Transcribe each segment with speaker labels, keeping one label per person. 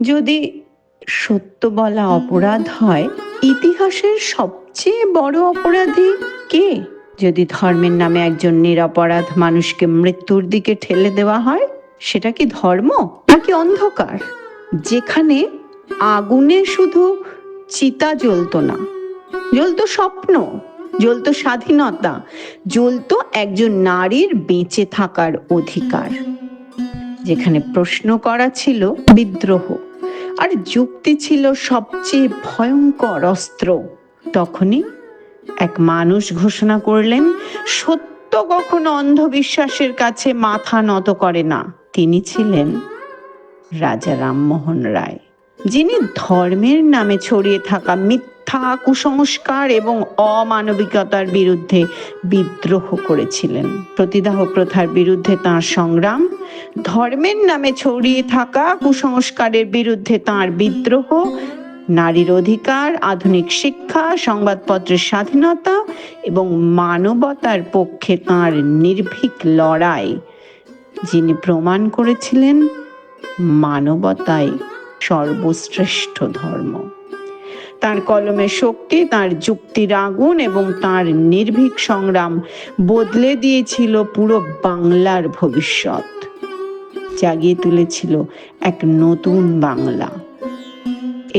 Speaker 1: যদি সত্য বলা অপরাধ হয়, ইতিহাসের সবচেয়ে বড় অপরাধী কে? যদি ধর্মের নামে একজন নিরপরাধ মানুষকে মৃত্যুর দিকে ঠেলে দেওয়া হয়, সেটা কি ধর্ম নাকি অন্ধকার? যেখানে আগুনে শুধু চিতা জ্বলতো না, জ্বলতো স্বপ্ন, জ্বলতো স্বাধীনতা, জ্বলতো একজন নারীর বেঁচে থাকার অধিকার। যেখানে প্রশ্ন করা ছিল বিদ্রোহ আর যুক্তি ছিল সবচেয়ে ভয়ঙ্কর অস্ত্র, তখনই এক মানুষ ঘোষণা করলেন, সত্য কখনো অন্ধবিশ্বাসের কাছে মাথা নত করে না। তিনি ছিলেন রাজা রামমোহন রায়, যিনি ধর্মের নামে ছড়িয়ে থাকা মিথ্যা, কুসংস্কার এবং অমানবিকতার বিরুদ্ধে বিদ্রোহ করেছিলেন। সতীদাহ প্রথার বিরুদ্ধে তাঁর সংগ্রাম, ধর্মের নামে ছড়িয়ে থাকা কুসংস্কারের বিরুদ্ধে তাঁর বিদ্রোহ, নারীর অধিকার, আধুনিক শিক্ষা, সংবাদপত্রের স্বাধীনতা এবং মানবতার পক্ষে তাঁর নির্ভীক লড়াই, যিনি প্রমাণ করেছিলেন মানবতাই সর্বশ্রেষ্ঠ ধর্ম। তার কলমের শক্তি, তার যুক্তির আগুন এবং তার নির্ভীক সংগ্রাম বদলে দিয়েছিল পুরো বাংলার ভবিষ্যৎ, জাগিয়ে তুলেছিল এক নতুন বাংলা।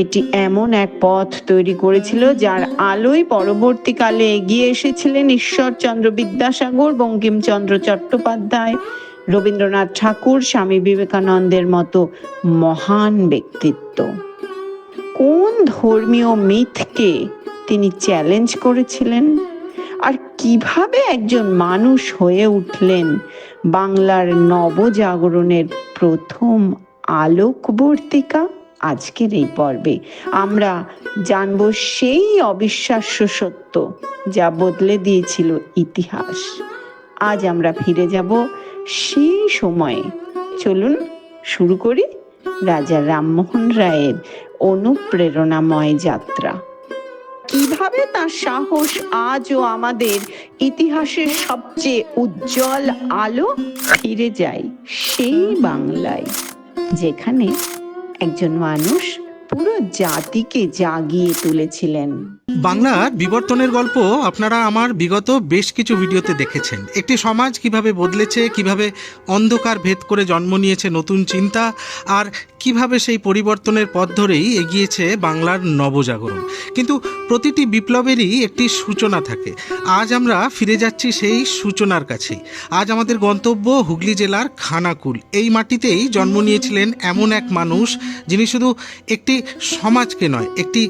Speaker 1: এটি এমন এক পথ তৈরি করেছিল যার আলোয় পরবর্তীকালে এগিয়ে এসেছিলেন ঈশ্বরচন্দ্র বিদ্যাসাগর, বঙ্কিমচন্দ্র চট্টোপাধ্যায়, রবীন্দ্রনাথ ঠাকুর, স্বামী বিবেকানন্দের মতো মহান ব্যক্তিত্ব। কোন ধর্মীয় মিথকে তিনি চ্যালেঞ্জ করেছিলেন আর কিভাবে একজন মানুষ হয়ে উঠলেন বাংলার নবজাগরণের প্রথম আলোকবর্তিকা? আজকের এই পর্বে আমরা জানব সেই অবিশ্বাস্য সত্য যা বদলে দিয়েছিল ইতিহাস। আজ আমরা ফিরে যাব সেই সময়ে। চলুন শুরু করি রাজা রামমোহন রায়ের অনুপ্রেরণাময় যাত্রা। কিভাবে তার সাহস আজও আমাদের ইতিহাসের সবচেয়ে উজ্জ্বল আলো। ফিরে যাই সেই বাংলায়, যেখানে একজন মানুষ পুরো জাতিকে জাগিয়ে তুলেছিলেন।
Speaker 2: বাংলার বিবর্তনের গল্প আপনারা আমার বিগত বেশ কিছু ভিডিওতে দেখেছেন। একটি সমাজ কিভাবে বদলেছে, কিভাবে অন্ধকার ভেদ করে জন্ম নিয়েছে নতুন চিন্তা, আর কিভাবে সেই পরিবর্তনের পথ ধরেই এগিয়েছে বাংলার নবজাগরণ। কিন্তু প্রতিটি বিপ্লবেরই একটি সূচনা থাকে। আজ আমরা ফিরে যাচ্ছি সেই সূচনার কাছেই। আজ আমাদের গন্তব্য হুগলি জেলার খানাকুল। এই মাটিতেই জন্ম নিয়েছিলেন এমন এক মানুষ, যিনি শুধু একটি সমাজকে নয়, একটি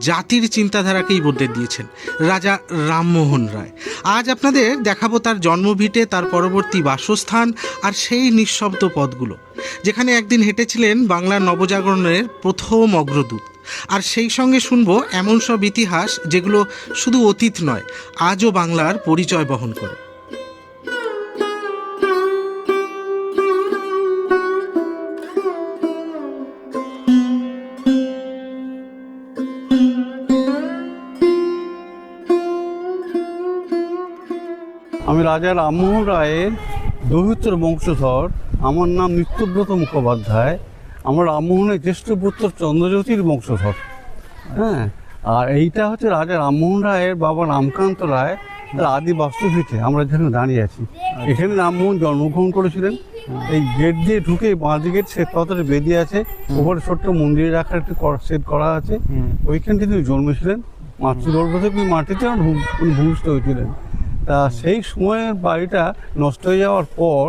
Speaker 2: জাতির চিন্তাধারাকেই বদলে দিয়েছেন, রাজা রামমোহন রায়। আজ আপনাদের দেখাবো তার জন্মভিটে, তার পরবর্তী বাসস্থান আর সেই নিঃশব্দ পথগুলো যেখানে একদিন হেঁটেছিলেন বাংলার নবজাগরণের প্রথম অগ্রদূত। আর সেই সঙ্গে শুনবো এমন সব ইতিহাস যেগুলো শুধু অতীত নয়, আজও বাংলার পরিচয় বহন করে।
Speaker 3: আমি রাজা রামমোহন রায়ের দৌহিত্র বংশধর। আমার নাম নিত্যব্রত মুখোপাধ্যায়। আমার রামমোহনের জ্যেষ্ঠ পুত্র চন্দ্রজ্যোতির বংশধর। হ্যাঁ, আর এইটা হচ্ছে রাজা রামমোহন রায়ের বাবা রামকান্ত রায়, তার আদি বাস্তুভিটে আমরা যেখানে দাঁড়িয়ে আছি। এখানে রামমোহন জন্মগ্রহণ করেছিলেন। এই গেট দিয়ে ঢুকে বাঁ দিকের শ্বেতপাথরে বেদিয়ে আছে, ওপরে ছোট্ট মন্দিরে রাখার একটি সেট করা আছে। ওইখানটি তিনি জন্মেছিলেন। মাতৃগর্ভ থেকে মাটিতে উনি ভূমিষ্ঠ হয়েছিলেন। তা সেই সময়ের বাড়িটা নষ্ট হয়ে যাওয়ার পর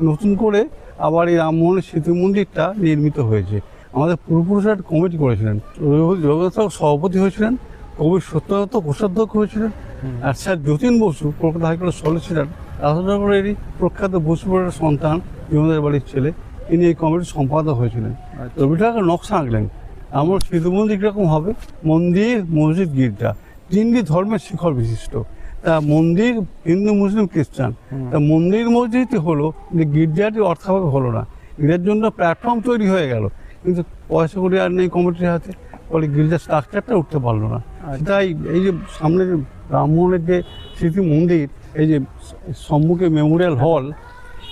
Speaker 3: নতুন করে আবার এই রামমোহনের স্মৃতি মন্দিরটা নির্মিত হয়েছে। আমাদের পূর্বপুরুষরা একটা কমিটি করেছিলেন। রবীন্দ্রনাথ সভাপতি হয়েছিলেন, কবি সত্যনাথ কোষাধ্যক্ষ হয়েছিলেন, আর স্যার যতীন বসু কলকাতা হাইকোর্টের সলিসিটার, রাধানগরেরই প্রখ্যাত বসুপুরের সন্তান জমিদার বাড়ির ছেলে, তিনি এই কমিটির সম্পাদক হয়েছিলেন। রবিটাকে নকশা আঁকলেন আমার স্মৃতি মন্দির কীরকম হবে। মন্দির, মসজিদ, গির্জা, তিনটি ধর্মের শিখর বিশিষ্ট। তা মন্দির হিন্দু, মুসলিম, খ্রিস্টান। তা মন্দির মসজিদটি হলো, গির্জাটি অর্থাভাবে হলো না। এর জন্য প্ল্যাটফর্ম তৈরি হয়ে গেল, কিন্তু পয়সা করে আর নেই কমিটির হাতে, ফলে গির্জার স্ট্রাকচারটা উঠতে পারলো না। তাই এই যে সামনে রামমোহনের যে স্মৃতি মন্দির, এই যে সম্মুখে মেমোরিয়াল হল,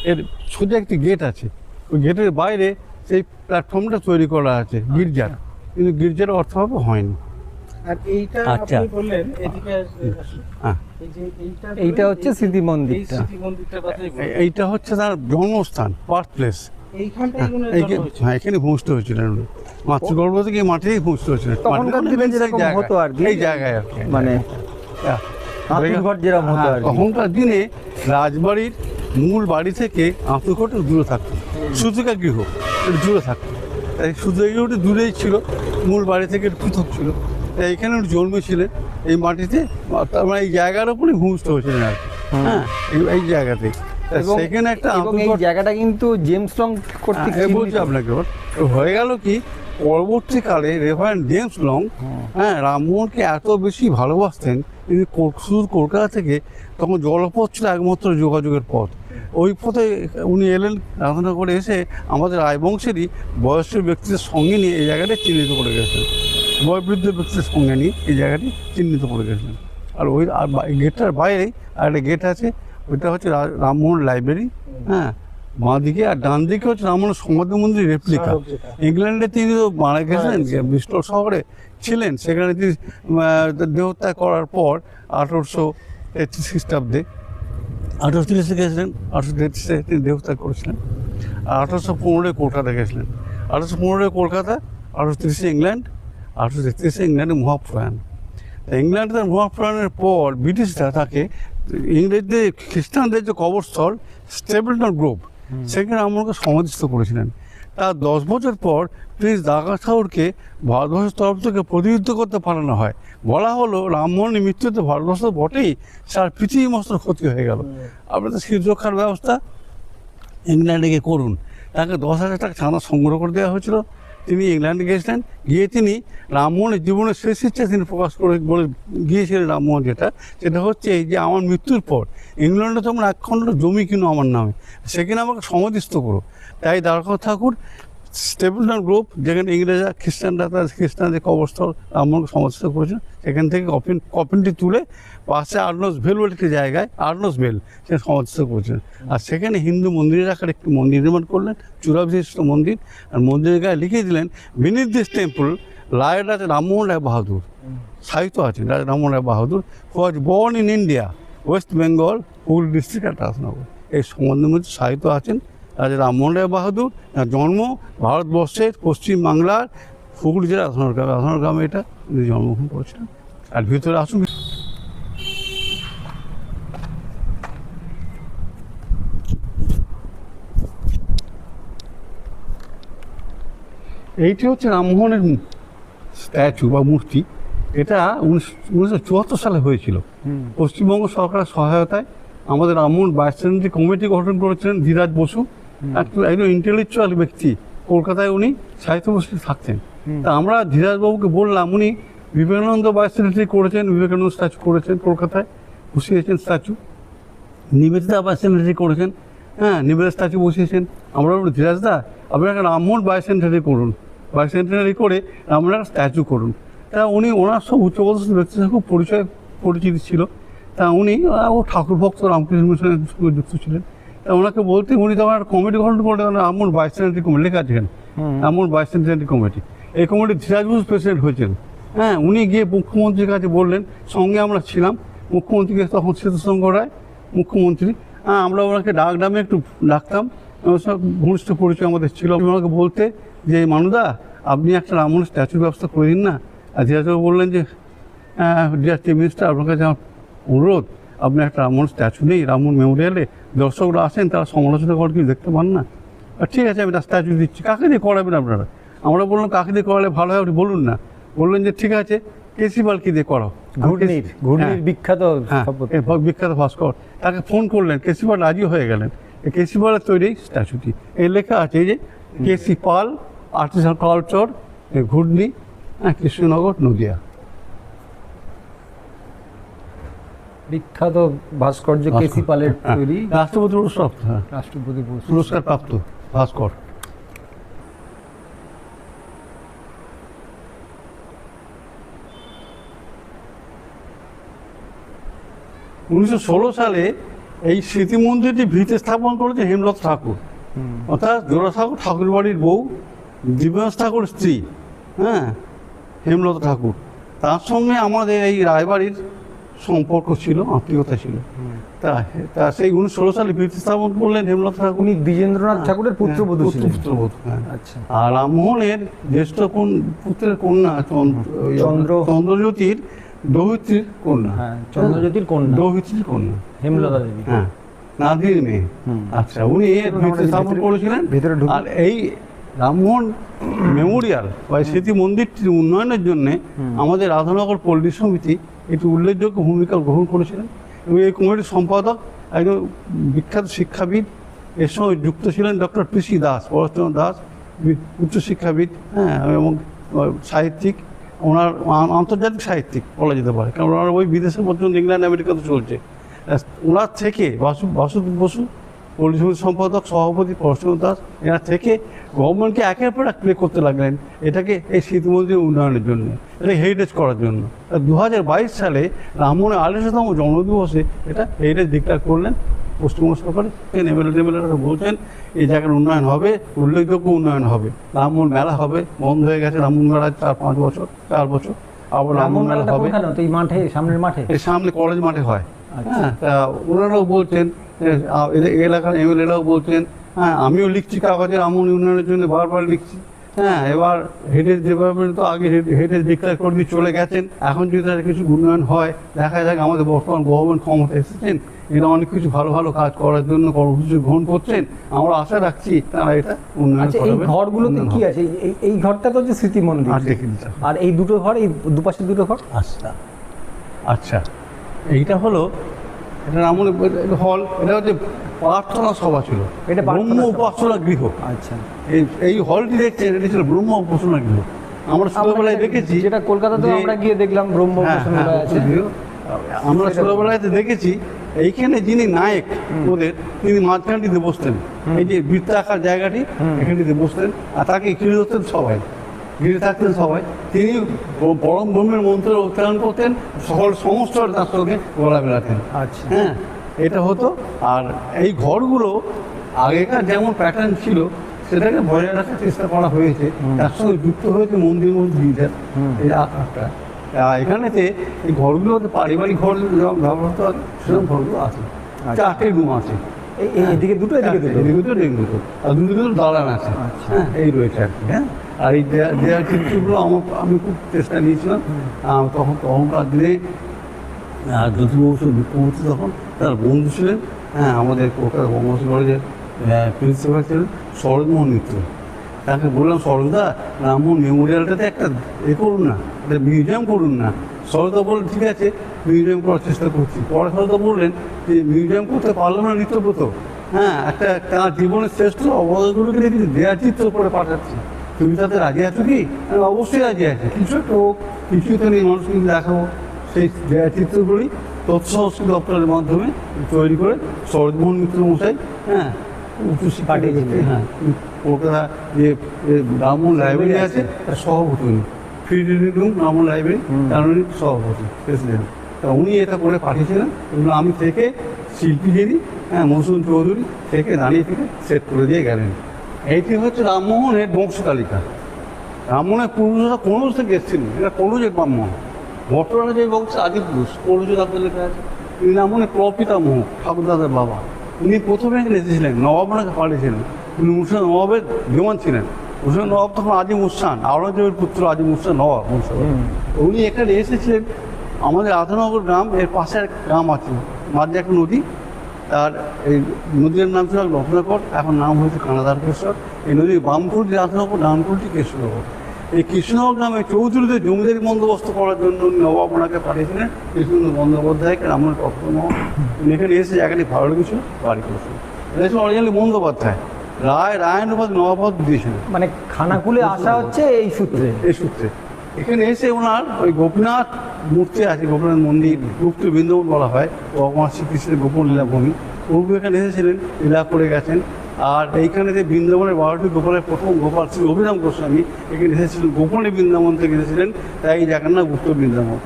Speaker 3: এর সোজা একটি গেট আছে। ওই গেটের বাইরে সেই প্ল্যাটফর্মটা তৈরি করা আছে গির্জার, কিন্তু গির্জার অর্থভাবে হয়নি।
Speaker 2: আর এইটা
Speaker 4: আচ্ছা।
Speaker 2: আপনি বললেন এদিকে
Speaker 3: হ্যাঁ,
Speaker 2: এই যে
Speaker 4: এইটা হচ্ছে স্মৃতি
Speaker 2: এই
Speaker 4: মন্দিরটা।
Speaker 2: স্মৃতি মন্দিরটার কথাই বলুন।
Speaker 3: এইটা হচ্ছে তার জন্মস্থান, বার্থ প্লেস।
Speaker 2: এইখানটাই মনে হয় জন্ম হয়েছে।
Speaker 3: হ্যাঁ, এখানে ভূমিষ্ঠ হয়েছিলেন উনি। মাতৃগর্ভ থেকে এই মাটিতেই ভূমিষ্ঠ হয়েছিলেন।
Speaker 4: তখনকার দিনে
Speaker 3: মাটিতে
Speaker 4: যেরকম
Speaker 3: এই জায়গায়,
Speaker 4: হতো আর কি,
Speaker 3: এই জায়গায় আর কি।
Speaker 4: মানে
Speaker 3: হ্যাঁ।
Speaker 4: আঁতুড়ঘর যেরকম হতো
Speaker 3: হ্যাঁ,
Speaker 4: আর কি।
Speaker 3: তখনকার দিনে রাজবাড়ির মূল বাড়ি থেকে আঁতুঘরটা দূরে থাকতো, সুতিকা গৃহ একটু দূরে থাকতো। তাই সুতিকা গৃহটি দূরেই ছিল, মূল বাড়ি থেকে একটু পৃথক ছিল। তাই এখানে উনি জন্মেছিলেন এই মাটিতে, তার মানে এই জায়গার উপরেই ভূমিষ্ঠ হয়েছিলেন আর কি। হ্যাঁ, এই জায়গাতে। তা
Speaker 4: এবং
Speaker 3: সেখানে একটা
Speaker 4: এবং এই
Speaker 3: আঁতুঘর,
Speaker 4: জায়গাটা কিন্তু জেমস লং কর্তৃক
Speaker 3: হ্যাঁ, বলছি
Speaker 4: চিহ্নিত।
Speaker 3: আপনাকে হয়ে গেল কি, পরবর্তীকালে রেভারেন্ড জেমস লং হ্যাঁ রামমোহনকে এত বেশি ভালোবাসতেন, তিনি শুধু কলকাতা থেকে, তখন জলপথ ছিল একমাত্র যোগাযোগের পথ। ওই পথে উনি এলেন, রাধানগরে এসে আমাদের রায়বংশেরই বয়স্ক ব্যক্তিদের সঙ্গে নিয়ে এই জায়গাটা চিহ্নিত করে গেছেন, বয়বৃদ্ধ ব্যক্তিদের সঙ্গে নিয়ে এই জায়গাটি চিহ্নিত করে গেছেন। আর ওই গেটটার বাইরেই আর একটা গেট আছে, ওইটা হচ্ছে রামমোহন লাইব্রেরি। হ্যাঁ, বাঁ দিকে, আর ডান দিকে হচ্ছে রামমোহন সমাধি মন্দির রেপ্লিকা। ইংল্যান্ডে তিনি তো মারা গেছেন, ব্রিস্টল শহরে ছিলেন, সেখানে তিনি দেহত্যাগ করার পর 1833 খ্রিস্টাব্দে 1830 গেছিলেন, 1833 তিনি দেহত্যাগ করেছিলেন। আর 1815 কলকাতা গেছিলেন। 1815 কলকাতা, 1830 ইংল্যান্ড, 1833 ইংল্যান্ডে মহাপ্রয়াণ। ইংল্যান্ডে তার মহাপ্রয়াণের পর ব্রিটিশরা তাকে ইংরেজদের, খ্রিস্টানদের যে কবরস্থল স্টেপলটন গ্রোভ, সেখানে আমাকে সমাধিস্থ করেছিলেন। তার 10 বছর পর প্রিন্স দাগা ঠাকুরকে ভারতবর্ষের তরফ থেকে প্রতিনিধিত্ব করতে পাঠানো হয়। বলা হলো রামমোহনের মৃত্যুতে ভারতবর্ষ বটেই, তার পৃথিবী মস্ত ক্ষতি হয়ে গেল, আপনাদের শীতরক্ষার ব্যবস্থা ইংল্যান্ডে গিয়ে করুন। তাকে 10,000 টাকা চাঁদা সংগ্রহ করে দেওয়া হয়েছিল। তিনি ইংল্যান্ডে গিয়েছিলেন, গিয়ে তিনি রামমোহনের জীবনের শেষ ইচ্ছা তিনি প্রকাশ করে বলে গিয়েছিলেন। রামমোহন সেটা হচ্ছে এই যে আমার মৃত্যুর পর ইংল্যান্ডে তোমরা 1 খণ্ড জমি কিনো আমার নামে, সেখানে আমাকে সমাধিস্থ করো। তাই দ্বারকা ঠাকুর স্টেপলটন গ্রুপ, যেখানে ইংরেজরা খ্রিস্টানদের কবরস্থল রামমোহনকে সমাধিস্থ করেছেন, সেখান থেকে কফিনটি তুলে পাশে আর্নস ভেল বলে একটি জায়গায়, আর্নস ভেল সে সমাধিস্থ করেছেন। আর সেখানে হিন্দু মন্দিরের আকারে একটি মন্দির নির্মাণ করলেন, চূড়া বিশিষ্ট মন্দির। আর মন্দিরের গায়ে লিখে দিলেন, বিনিথ দিস টেম্পল লাইড রাজা রামমোহন রায় বাহাদুর। সাহিত্য আছেন Raja Rammohan Roy Bahadur, was born in India, West Bengal, Hooghly district at Rajnagar. এই সম্বন্ধের মধ্যে সাহিত্য আছেন। রাজা রামমোহন রায় বাহাদুর জন্ম ভারতবর্ষের পশ্চিম বাংলার হুগলি জেলা রাধানগর গ্রামে এটা উনি জন্মগ্রহণ করেছিলেন। আর ভিতরে আসুন। এইটি হচ্ছে রামমোহনের স্ট্যাচু বা মূর্তি। এটা 1974 সালে হয়েছিল। পশ্চিমবঙ্গ সরকারের সহায়তায় আমাদের রামমোহন বাইসেন্টারি কমিটি গঠন করেছিলেন ধীরাজ বসু, একজন ইন্টেলেকচুয়াল ব্যক্তি। কলকাতায় উনি সাহিত্য পরিষদে থাকতেন। তা আমরা ধীরাজবাবুকে বললাম, উনি বিবেকানন্দ বাইসেন্টারি করেছেন, বিবেকানন্দ স্ট্যাচু করেছেন, কলকাতায় বসিয়েছেন স্ট্যাচু। নিবেদিতা বাইসেন্টারি করেছেন, হ্যাঁ নিবেদিতা স্ট্যাচু বসিয়েছেন। আমরা বলি, ধীরাজদা আপনি একটা রামমোহন বাইসেন্টারি করুন, বাইসেন্টারি করে আমরা একটা স্ট্যাচু করুন। তা উনি, ওনার সব উচ্চপদস্থ ব্যক্তির খুব পরিচিতি ছিল। তা উনি ও ঠাকুর ভক্ত রামকৃষ্ণ মিশনের সঙ্গে যুক্ত ছিলেন। তা ওনাকে বলতে উনি তখন একটা কমিটি গঠন করে, রামমোহন বাইসেন্টারি কমিটি লেখা আছে, রামমোহন বাইসেন্টারি কমিটি। এই কমিটি ধীরাজ বসু প্রেসিডেন্ট হয়েছেন। হ্যাঁ, উনি গিয়ে মুখ্যমন্ত্রীর কাছে বললেন, সঙ্গে আমরা ছিলাম, মুখ্যমন্ত্রীকে তখন শ্বেতসঙ্গ রায় মুখ্যমন্ত্রী। হ্যাঁ, আমরা ওনাকে ডাকনামে একটু ডাকতাম, সব ঘনিষ্ঠ পরিচয় আমাদের ছিল। ওনাকে বলতে যে, মানুদা আপনি একটা রামমোহন স্ট্যাচুর ব্যবস্থা করে দিন না। আর ধীরাজবাবু বললেন যে, ডিয়ার চিফ মিনিস্টার, আপনার কাছে আমার অনুরোধ, আপনি একটা রামমোহন স্ট্যাচু নেই রামমোহন মেমোরিয়ালে, দর্শকরা আসেন, তারা সমালোচনা করে কিছু দেখতে পান না। ঠিক আছে, আমি একটা স্ট্যাচু দিচ্ছি। কাকে দিয়ে করাবেন আপনারা? আমরা বললাম, কাকে দিয়ে করালে ভালো হয় আপনি বলুন না। বললেন যে ঠিক আছে, কেসি পালকি দিয়ে করাও।
Speaker 4: ঘূর্ণির বিখ্যাত
Speaker 3: বিখ্যাত ভাস্কর, তাকে ফোন করলেন, কেসি পাল রাজি হয়ে গেলেন। এই কেসি পালের তৈরি স্ট্যাচুটি, এই লেখা আছে এই যে কেসি পাল আর্টিসান কালচার, ঘূর্ণি, কৃষ্ণনগর, নদিয়া।
Speaker 4: বিখ্যাত ভাস্কর্য কেসি পালের তৈরি,
Speaker 3: রাষ্ট্রপতি পুরস্কার,
Speaker 4: রাষ্ট্রপতি
Speaker 3: পুরস্কার প্রাপ্ত ভাস্কর। 1916 সালে এই স্মৃতি মন্দিরটি ভিতে স্থাপন করেছে হেমলতা ঠাকুর। অর্থাৎ জোড়াসাঁকো ঠাকুর বাড়ির বউ দিব্যনাথ ঠাকুর স্ত্রী, হ্যাঁ, হেমলতা ঠাকুর, তার সঙ্গে আমাদের এই রায়বাড়ির সম্পর্ক ছিল, আত্মীয়তা ছিল। তা সেই 1916 সালে ভিত্তি স্থাপন করলেন হেমলতা ঠাকুর।
Speaker 4: উনি দ্বিজেন্দ্রনাথ ঠাকুরের পুত্রবধূ ছিলেন।
Speaker 3: পুত্রবধূ, হ্যাঁ।
Speaker 4: আচ্ছা।
Speaker 3: আর রামমোহনের জ্যেষ্ঠ পুত্রের কন্যা চন্দ্রজ্যোতির দৌহিত্রীর কন্যা,
Speaker 4: হ্যাঁ, চন্দ্রজ্যোতির কন্যা,
Speaker 3: দৌহিত্রীর কন্যা,
Speaker 4: হেমলতা দেবী।
Speaker 3: হ্যাঁ, নাদির মেয়ে। আচ্ছা, উনি এর ভিত্তি স্থাপন করেছিলেন।
Speaker 4: ভেতরে ঢুকুন।
Speaker 3: আর এই রামমোহন মেমোরিয়াল বা স্মৃতি মন্দিরটির উন্নয়নের জন্য আমাদের রাধানগর পল্লী সমিতি একটি উল্লেখযোগ্য ভূমিকা গ্রহণ করেছিলেন, এবং এই কমিটির সম্পাদক একজন বিখ্যাত শিক্ষাবিদ, এর সঙ্গে যুক্ত ছিলেন ডক্টর পিসি দাস, পরেশচন্দ্র দাস, উচ্চশিক্ষাবিদ, হ্যাঁ, এবং সাহিত্যিক, ওনার আন্তর্জাতিক সাহিত্যিক বলা যেতে পারে, কারণ ওনার ওই বিদেশে পর্যন্ত ইংল্যান্ড আমেরিকাতে চলছে। ওনার থেকে বাসুদেব বসু পল্লী সমিতির সম্পাদক, সভাপতি পরেশচন্দ্র দাস, এনার থেকে গভর্নমেন্টকে একের পর এক প্লে করতে লাগলেন এটাকে, এই স্মৃতি মন্দিরের উন্নয়নের জন্য, এটা হেরিটেজ করার জন্য। 2022 সালে রামমোহনের 48তম জন্মদিবসে এটা হেরিটেজ ডিক্লেয়ার করলেন পশ্চিমবঙ্গ সরকার। এমএলএরা বলছেন এই জায়গার উন্নয়ন হবে, উল্লেখযোগ্য উন্নয়ন হবে। রামমোহন মেলা হবে, বন্ধ হয়ে গেছে রামমোহন মেলা 4 বছর, আবার রামমোহন মেলা হবে।
Speaker 4: এই মাঠে, সামনের মাঠে,
Speaker 3: এর সামনে কলেজ মাঠে হয়। হ্যাঁ, তা ওনারাও বলছেন, এলাকার এমএলএরাও বলছেন, হ্যাঁ, আমিও লিখছি কাগজে রামমোহন উন্নয়নের জন্য, বারবার লিখছি। হ্যাঁ, এবার হেরিটেজ ডিপার্টমেন্ট তো আগে হেরিটেজ ডিক্লেয়ার করে দিয়ে চলে গেছেন, এখন যদি তার কিছু উন্নয়ন হয়, দেখা যাক। আমাদের বর্তমান গভর্নমেন্ট ক্ষমতা এসেছেন, এরা অনেক কিছু ভালো ভালো কাজ করার জন্য কর্মসূচি গ্রহণ করছেন, আমরা আশা রাখছি তারা এটা উন্নয়ন
Speaker 4: আচ্ছা, এই
Speaker 3: করবে।
Speaker 4: ঘরগুলোতে কি আছে? এই ঘরটা তো হচ্ছে স্মৃতি মন্দির,
Speaker 3: আর দেখে নিতে হবে।
Speaker 4: আর এই দুটো ঘর, এই দুপাশে দুটো ঘর।
Speaker 3: আচ্ছা, এইটা হলো, এটা রামমোহনের হল, এটা হচ্ছে প্রার্থনা সভা ছিল,
Speaker 4: এটা
Speaker 3: ব্রহ্ম
Speaker 4: প্রার্থনা সভা।
Speaker 3: উপাসনা গৃহ।
Speaker 4: আচ্ছা,
Speaker 3: এই হলটি দেখছেন, এটা ছিল ব্রহ্ম উপাসনা গৃহ। আমরা ছোটবেলায় দেখেছি,
Speaker 4: যেটা কলকাতাতে
Speaker 3: যে-
Speaker 4: আমরা গিয়ে দেখলাম ব্রহ্ম
Speaker 3: হ্যাঁ,
Speaker 4: উপাসনালয় আছে।
Speaker 3: আমরা ছোটবেলায় দেখেছি এইখানে যিনি নায়ক ওদের, তিনি মাঝখানটিতে বসতেন, এই যে বৃত্তাকার জায়গাটি, এখানটিতে বসতেন, আর তাকে ঘিরে ধরতেন সবাই, ঘিরে থাকতেন সবাই। তিনি পরম ব্রহ্মের মন্ত্র উচ্চারণ করতেন, সমস্ত তার সঙ্গে গলা বেড়াতেন।
Speaker 4: আচ্ছা,
Speaker 3: হ্যাঁ, এটা হতো। আর এই ঘরগুলো আগেকার যেমন প্যাটার্ন ছিল সেটাকে বজায় রাখার চেষ্টা করা হয়েছে, তার সঙ্গে যুক্ত হয়েছে মন্দির মসজিদের এই আকারটা। এখানেতে এই ঘরগুলোতে পারিবারিক ঘর যেরকম ব্যবহার হতো সেরকম ঘরগুলো আছে, 4টে রুম আছে।
Speaker 4: এদিকে দুটো, এদিকে দুটো।
Speaker 3: এদিকে দুটো, আর দুটো দালান আছে। হ্যাঁ, এই রয়েছে আর কি। হ্যাঁ, আর এই দেয়ার চিত্রগুলো আমি খুব চেষ্টা নিয়েছিলাম। তখনকার দিনে জ্যোতিবাবু মুখ্যমন্ত্রী তখন তার বন্ধু ছিলেন, হ্যাঁ, আমাদের কলকাতা বঙ্গবন্ধু কলেজের প্রিন্সিপাল ছিলেন সরোজমোহন মিত্র। তাকে বললাম, সরোজদা, রামমোহন মেমোরিয়ালটাতে একটা করুন না, একটা মিউজিয়াম করুন না। সরোজদা বললেন, ঠিক আছে, মিউজিয়াম করার চেষ্টা করছি। পরে সরোজদা বললেন যে মিউজিয়াম করতে পারলো না নিত্যব্রত, হ্যাঁ, একটা তার জীবনের শ্রেষ্ঠ অবদানগুলোকে দেখি দেয়ার চিত্র করে পাঠাচ্ছি, তুমি তাতে রাজি আছো কি? আমি অবশ্যই রাজি আছি, কিছু একটা হোক, কিছুই তো নেই, মানুষকে দেখাবো। সেই দেয়ার চিত্রগুলি তথ্য সংস্কৃতি দপ্তরের মাধ্যমে তৈরি করে সরোজমোহন মিত্র মশাই, হ্যাঁ, উচ্চশিক্ষা, হ্যাঁ, কলকাতা যে ব্রাহ্মণ লাইব্রেরি আছে তার সভাপতি উনি, ফ্রি রিডিং রুম ব্রাহ্মণ লাইব্রেরি, তার উনি সভাপতি, প্রেসিডেন্ট। তা উনি এটা করে পাঠিয়েছিলেন, এগুলো আমি থেকে শিল্পী যিনি, হ্যাঁ, মৌসুম চৌধুরী, থেকে দাঁড়িয়ে থেকে সেট করে দিয়ে গেলেন। এইটি হচ্ছে রামমোহনের বংশ তালিকা। রামমোহনের পূর্বজরা কনৌজ থেকে এসেছিলেন, এটা কনৌজের ব্রাহ্মণ। বর্তমানে যে বংশ আদিব ঘোষ, কনৌজের আপনার লেখা আছে। তিনি রামমোহনের প্রপিতামহ, ঠাকুরদাদার বাবা। উনি প্রথমে এখানে এসেছিলেন, নবাব ওনাকে পাঠিয়েছিলেন। উনি মুর্শিদাবাদ নবাবের দিওয়ান ছিলেন। মুর্শিদাবাদ নবাব তখন আজিম উসান, আওরঙ্গজেবের পুত্র আজিম উসান নবাব মুর্শিদাবাদ। উনি এখানে এসেছিলেন। আমাদের রাধানগর গ্রাম, এর পাশে এক গ্রাম আছে, মাঝে একটা নদী, তার এই নদীর নাম ছিল রত্নাকর, এখন নাম হয়েছে কানাদারকেশ্বর। এই নদীর বামকুলটি রাধানগর, ডানকুলটি কৃষ্ণনগর। এই কৃষ্ণনগর গ্রামে চৌধুরীদের জমিদারি বন্দোবস্ত করার জন্য নবাব ওনাকে পাঠিয়েছিলেন, কৃষ্ণেন্দ্র বন্দ্যোপাধ্যায়কে, রামমোহন কর্তব্য। উনি এখানে এসে জায়গাটি ভালো লেগেছিল, বাড়ি করেছিল। এটা ছিল অরিজিনালি বন্দ্যোপাধ্যায়, রায়নুবাদ নবাব দিয়েছিলেন।
Speaker 4: মানে খানাকুলে আসা হচ্ছে এই সূত্রে।
Speaker 3: এই সূত্রে এখানে এসে ওনার ওই গোপীনাথ মূর্তি আছে, গোপীনাথ মন্দির, গুপ্ত বৃন্দাবন বলা হয়, ভগবান শ্রীকৃষ্ণের গোপন লীলাভূমি। প্রভু এখানে এসেছিলেন, লীলা করে গেছেন। আর এইখানে যে বৃন্দাবনের 12টি গোপালের প্রথম গোপাল শ্রী অভিরাম গোস্বামী এখানে এসেছিলেন, গোপনে বৃন্দাবন থেকে এসেছিলেন, তাই এই জায়গার নাম গুপ্ত বৃন্দাবন।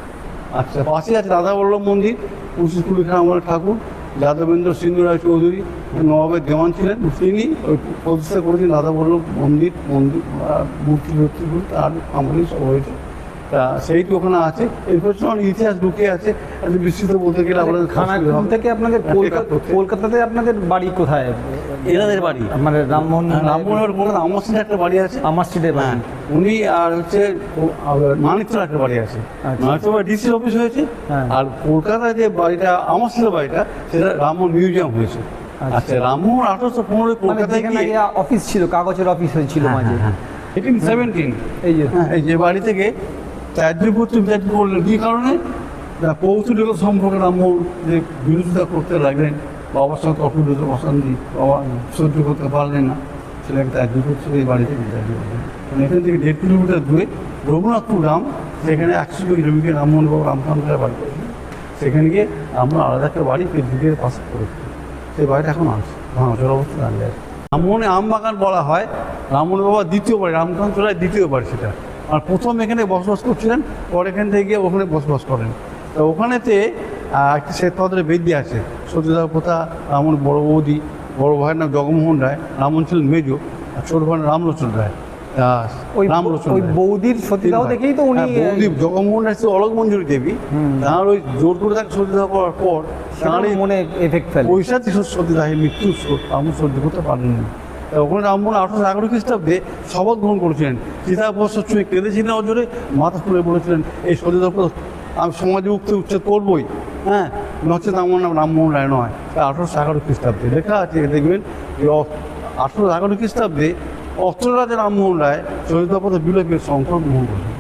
Speaker 3: আচ্ছা, পাশে আছে রাধা বল্লভ মন্দির, 25 কুড়ি খান আমার ঠাকুর। যাদবেন্দ্র সিংহ রায় চৌধুরী নবাবের দেওয়ান ছিলেন, তিনি ওই প্রতিষ্ঠা করেছেন দাদা বল্লভ মন্দির মূর্তি তার আমলেই সব হয়েছে। তা সেইটি ওখানে আছে। এরপর অনেক ইতিহাস ঢুকে আছে, একটা বিস্তৃত বলতে গেলে আপনাদের
Speaker 4: খানাকুল থেকে আপনাদের কলকাতাতে আপনাদের বাড়ি কোথায়?
Speaker 3: এনাদের বাড়ি
Speaker 4: মানে রামমোহন
Speaker 3: আমার স্ট্রিটে একটা বাড়ি আছে,
Speaker 4: আমার স্ট্রিটের বাড়ি।
Speaker 3: উনি আর হচ্ছে মানিকতলা একটা বাড়ি আছে, মানিকতলা ডিসি অফিস হয়েছে।
Speaker 4: হ্যাঁ।
Speaker 3: আর কলকাতায় যে বাড়িটা আমার ছিল বাড়িটা, সেটা রামমোহন মিউজিয়াম হয়েছে। আচ্ছা, রামমোহন 1815 কলকাতায় গিয়ে
Speaker 4: অফিস ছিল, কাগজের অফিস হয়েছিল মাঝে।
Speaker 3: 1817
Speaker 4: এই যে
Speaker 3: এই যে বাড়ি থেকে ত্যাজ্যপুত্র বিচার করলেন কী কারণে? কৌতুলিক সম্পর্কে রামমোহন যে বিরোধিতা করতে লাগলেন, বাবার সঙ্গে অকুলিত অশান্তি, বাবা সহ্য করতে পারলেন না, ছেলেকে ত্যাজ্যপুত্র এই বাড়িতে বিচার করলেন। এখান থেকে 1.5 কিলোমিটার দূরে রঘুনাথপুর গ্রাম, সেখানে 100 কিলোমিটার রামমোহন বাবু রামকান্তরা বাড়ি করেছেন। সেখানে গিয়ে আমরা আলাদা একটা বাড়ি দিকের পাশে করেছি, সেই বাড়িটা এখন আছে, ভাঙাচোর অবস্থা দাঁড়িয়ে আছে। রামমোহনে আম বাগান বলা হয়, রামমোহন বাবা দ্বিতীয় বাড়ি, রামকান্ত রায় দ্বিতীয় বাড়ি সেটা। আর প্রথম এখানে বসবাস করছিলেন, পরে এখান থেকে গিয়ে ওখানে বসবাস করেন। তো ওখানেতে একটা শ্বেতপাথরের বেদি আছে, সতীদাহ প্রথা, রামন বড় বৌদি, বড় ভাইয়ের নাম জগমোহন রায়, রামন ছিলেন মেজ, আর ছোট ভাইয়ের রামলোচন রায়। রামলোচন
Speaker 4: ওই বৌদির সতীদাহ দেখেই তো উনি
Speaker 3: বৌদি জগমোহন রায় ছিল অলক মঞ্জুরি দেবী, তার ওই জোর করে তাকে সতীদাহ করার পর তার
Speaker 4: মনে এফেক্ট ফেলে,
Speaker 3: পৈশাচী সতীদাহের মৃত্যু রামন সহ্য করতে পারেননি। ওখানে রামমোহন 1811 খ্রিস্টাব্দে শপথ গ্রহণ করেছিলেন, চিতাবস্ত্র ছুঁয়ে কেঁদেছিলেন অজরে, মাথা খুলে বলেছিলেন এই সতীদাহ আমি সমাজে উচ্ছেদ করবই, হ্যাঁ, নচেত আমার নাম রামমোহন রায় নয়। 1811 খ্রিস্টাব্দে লেখা আছে, দেখবেন যে 1811 খ্রিস্টাব্দে অস্ত্ররাজা রামমোহন রায় সতীদাহ বিলোপের সংকল্প গ্রহণ করেছেন।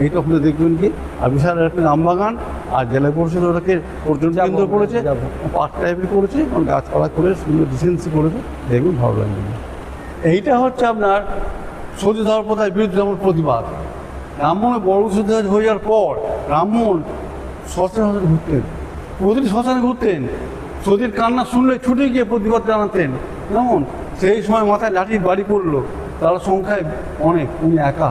Speaker 3: এইটা আপনি দেখবেন কি, আর বিশাল একটা আমবাগান, আর জেলা পরিষদ ওটাকে পর্যটন কেন্দ্র করেছে, পার্ক টাইপের করেছে, গাছপালা করে সুন্দর ডিসেন্সি করেছে, দেখবেন ভালো লাগবে। এইটা হচ্ছে আপনার সতীদাহ প্রথার বিরুদ্ধে আমার প্রতিবাদ। রামমোহনের বড় সতীদাহ হয়ে যাওয়ার পর রামমোহন শ্মশানে ঘুরতেন, প্রতিদিন শ্মশানে ঘুরতেন, সতীর কান্না শুনলে ছুটে গিয়ে প্রতিবাদ জানাতেন। যেমন সেই সময় মাথায় লাঠির বাড়ি পড়লো, তার সংখ্যায় অনেক, উনি একা,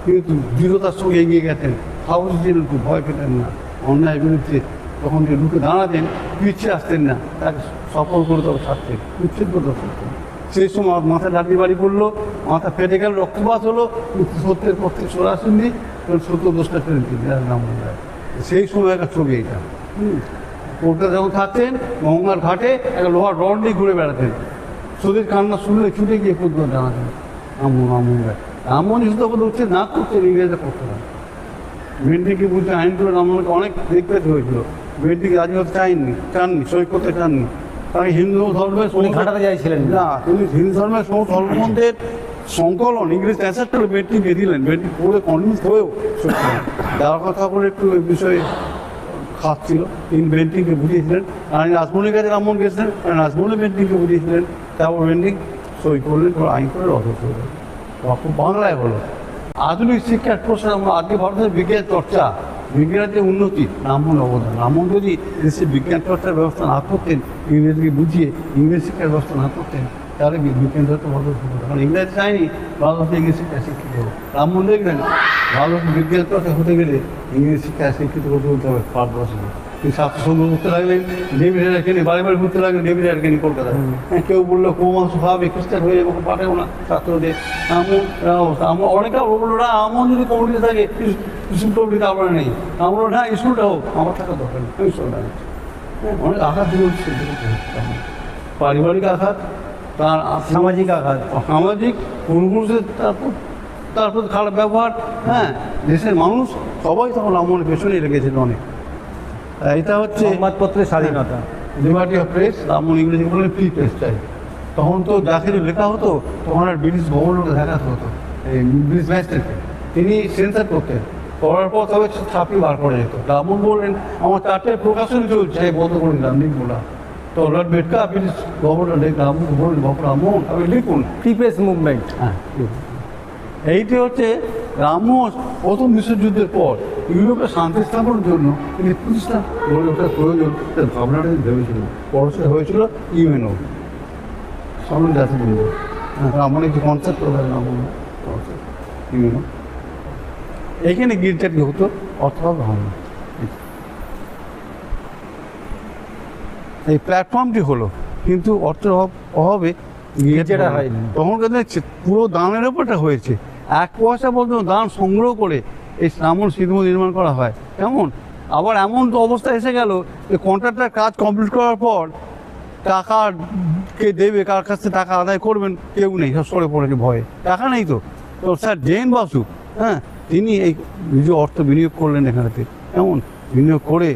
Speaker 3: কিন্তু দৃঢ়তার সঙ্গে এগিয়ে গেছেন, সাহস ছিলেন, খুব ভয় পেতেন না অন্যায়ের বিরুদ্ধে। তখন যে ঢুকে দাঁড়াতেন, পিছিয়ে আসতেন না, তাকে সফল করে তবে ছাড়তেন, উচ্ছেদ করতে পারতেন। সেই সময় মাথায় লাঠি বাড়ি পড়লো, মাথা ফেটে গেল, রক্তপাত হলো, সত্যের পক্ষে সরাসরি সত্য দোষটা ফেলে দিন রামমোহন রায়। সেই সময় একটা ছবি এটা। কলকাতা যখন থাকতেন, গঙ্গার ঘাটে একটা লোহার রড নিয়ে ঘুরে বেড়াতেন, সতীর কান্না শুনলে ছুটে গিয়ে প্রতিবাদ জানাতেন রামমোহন রায়। রামমোহন যুদ্ধ করে উঠছে না করতেন, ইংরেজরা করতে না। বেন্টিংকে বুঝতে আইন করে রামমোহনকে অনেক দেখতে হয়েছিল, বেন্টিং রাজি হতে চাননি, সই করতে চাননি। তাকে হিন্দু ধর্মের
Speaker 4: ঘাটাতে চাইছিলেন
Speaker 3: না, তিনি হিন্দু ধর্মের সমস্ত ধর্মগ্রন্থের সংকলন ইংরেজ ট্রান্সলেট করে বেন্টিংকে দিলেন। বেন্টিং পড়ে কনভিন্স হয়েও যাওয়ার কথা বলে একটু এই বিষয়ে খাচ্ছিল, তিনি বেন্টিংকে বুঝিয়েছিলেন। আর রাজমৌলির কাছে রামমোহন গেছিলেন, রাজমৌলি বেন্টিংকে বুঝিয়েছিলেন। তারপর বেন্টিং সই করলেন, আইন করে অধ্যক্ষ হলেন, বাংলায় হলো। আধুনিক শিক্ষার প্রসার, আমরা আজকে ভারতের বিজ্ঞান চর্চা, বিজ্ঞানের যে উন্নতি, রামমোহন অবদান। রামমোহন যদি দেশে বিজ্ঞান চর্চার ব্যবস্থা না করতেন, ইংরেজকে বুঝিয়ে ইংরেজ শিক্ষার ব্যবস্থা না করতেন, তাহলে বিজ্ঞান চর্চা ভারত হতো। কারণ ইংরেজ চায়নি ভারতবর্ষে ইংরেজ শিক্ষায় শিক্ষিত হবে। রামমোহন দেখলেন ভারতবর্ষে বিজ্ঞান চর্চা হতে গেলে ইংরেজ শিক্ষায় শিক্ষিত করতে হতে হবে ভারতবর্ষে। তিনি স্বাস্থ্য সংগ্রহ করতে লাগলেন, ডেভিড হেয়ারকে নিয়ে বাড়ি বাড়ি ঘুরতে লাগলেন, ডেভিড হেয়ারকে নিয়ে কলকাতায়। কেউ বললো কৌমাংস ভাবে খ্রিস্টান হয়ে যাবো, পাঠাবো না ছাত্রদের। আমার অনেকে বললো না, আমার যদি কমিটি থাকে স্কুল কমিটিতে আমরা নেই, আমরা না স্কুলটা হোক, আমার থাকা দরকার নেই, স্কুলটা অনেক আঘাত চলছে, পারিবারিক আঘাত, তার
Speaker 4: সামাজিক আঘাত,
Speaker 3: সামাজিক পূর্বপুরুষের তারপর খারাপ ব্যবহার, হ্যাঁ, দেশের মানুষ সবাই তখন রামমোহনের পেছনে লেগেছিল অনেক। এটা হচ্ছে
Speaker 4: সংবাদপত্রের স্বাধীনতা,
Speaker 3: লিবার্টি অফ প্রেস। রামমোহন ইংরেজি বলে ফ্রি প্রেস চাই। তখন তো যা কিছু লেখা হতো, তখন আর ব্রিটিশ গভর্নরকে দেখাতে হতো, এই ব্রিটিশ ম্যাজিস্ট্রেটকে, তিনি সেন্সার করতেন, করার পর তবে ছাপিয়ে বার করা যেত। রামমোহন বললেন আমার 4টে প্রকাশন চলছে, বন্ধ করে দিলাম, লিখবো। তো Lord Betka British governor Rammohan বললেন, রামমোহন আপনি লিখুন,
Speaker 4: ফ্রি প্রেস মুভমেন্ট।
Speaker 3: হ্যাঁ, এইটি হচ্ছে রামমোহন প্রথম বিশ্বযুদ্ধের পর ইউরোপে শান্তি স্থাপনের জন্য তিনি প্রতিষ্ঠান গড়ে ওঠার প্রয়োজন, তার ভাবনাটা ভেবেছিলেন। পড়াশোনা হয়েছিল ইউএনও, সম্মান জাতিবৃন্দ। রামমোহন একটি কনসেপ্ট করে রামমোহন ইউএনও। এইখানে গির্জাটি হতো অথবা ভাবনা। এই প্ল্যাটফর্মটি হলো, কিন্তু অর্থের অভাবে
Speaker 4: যেটা হয়নি।
Speaker 3: তখন পুরো দানের ওপরটা হয়েছে। 1 পয়সা পর্যন্ত দান সংগ্রহ করে এই রামমোহন স্মৃতি মন্দির নির্মাণ করা হয়। কেমন আবার এমন তো অবস্থা এসে গেল যে কন্ট্রাক্টর কাজ কমপ্লিট করার পর টাকা কে দেবে, কার কাছ থেকে টাকা আদায় করবেন কেউ নেই, সব সরে পড়েছে ভয়ে, টাকা নেই। তো স্যার জেন বাসু, হ্যাঁ, তিনি এই নিজ অর্থ বিনিয়োগ করলেন এখানেতে। কেমন বিনিয়োগ করে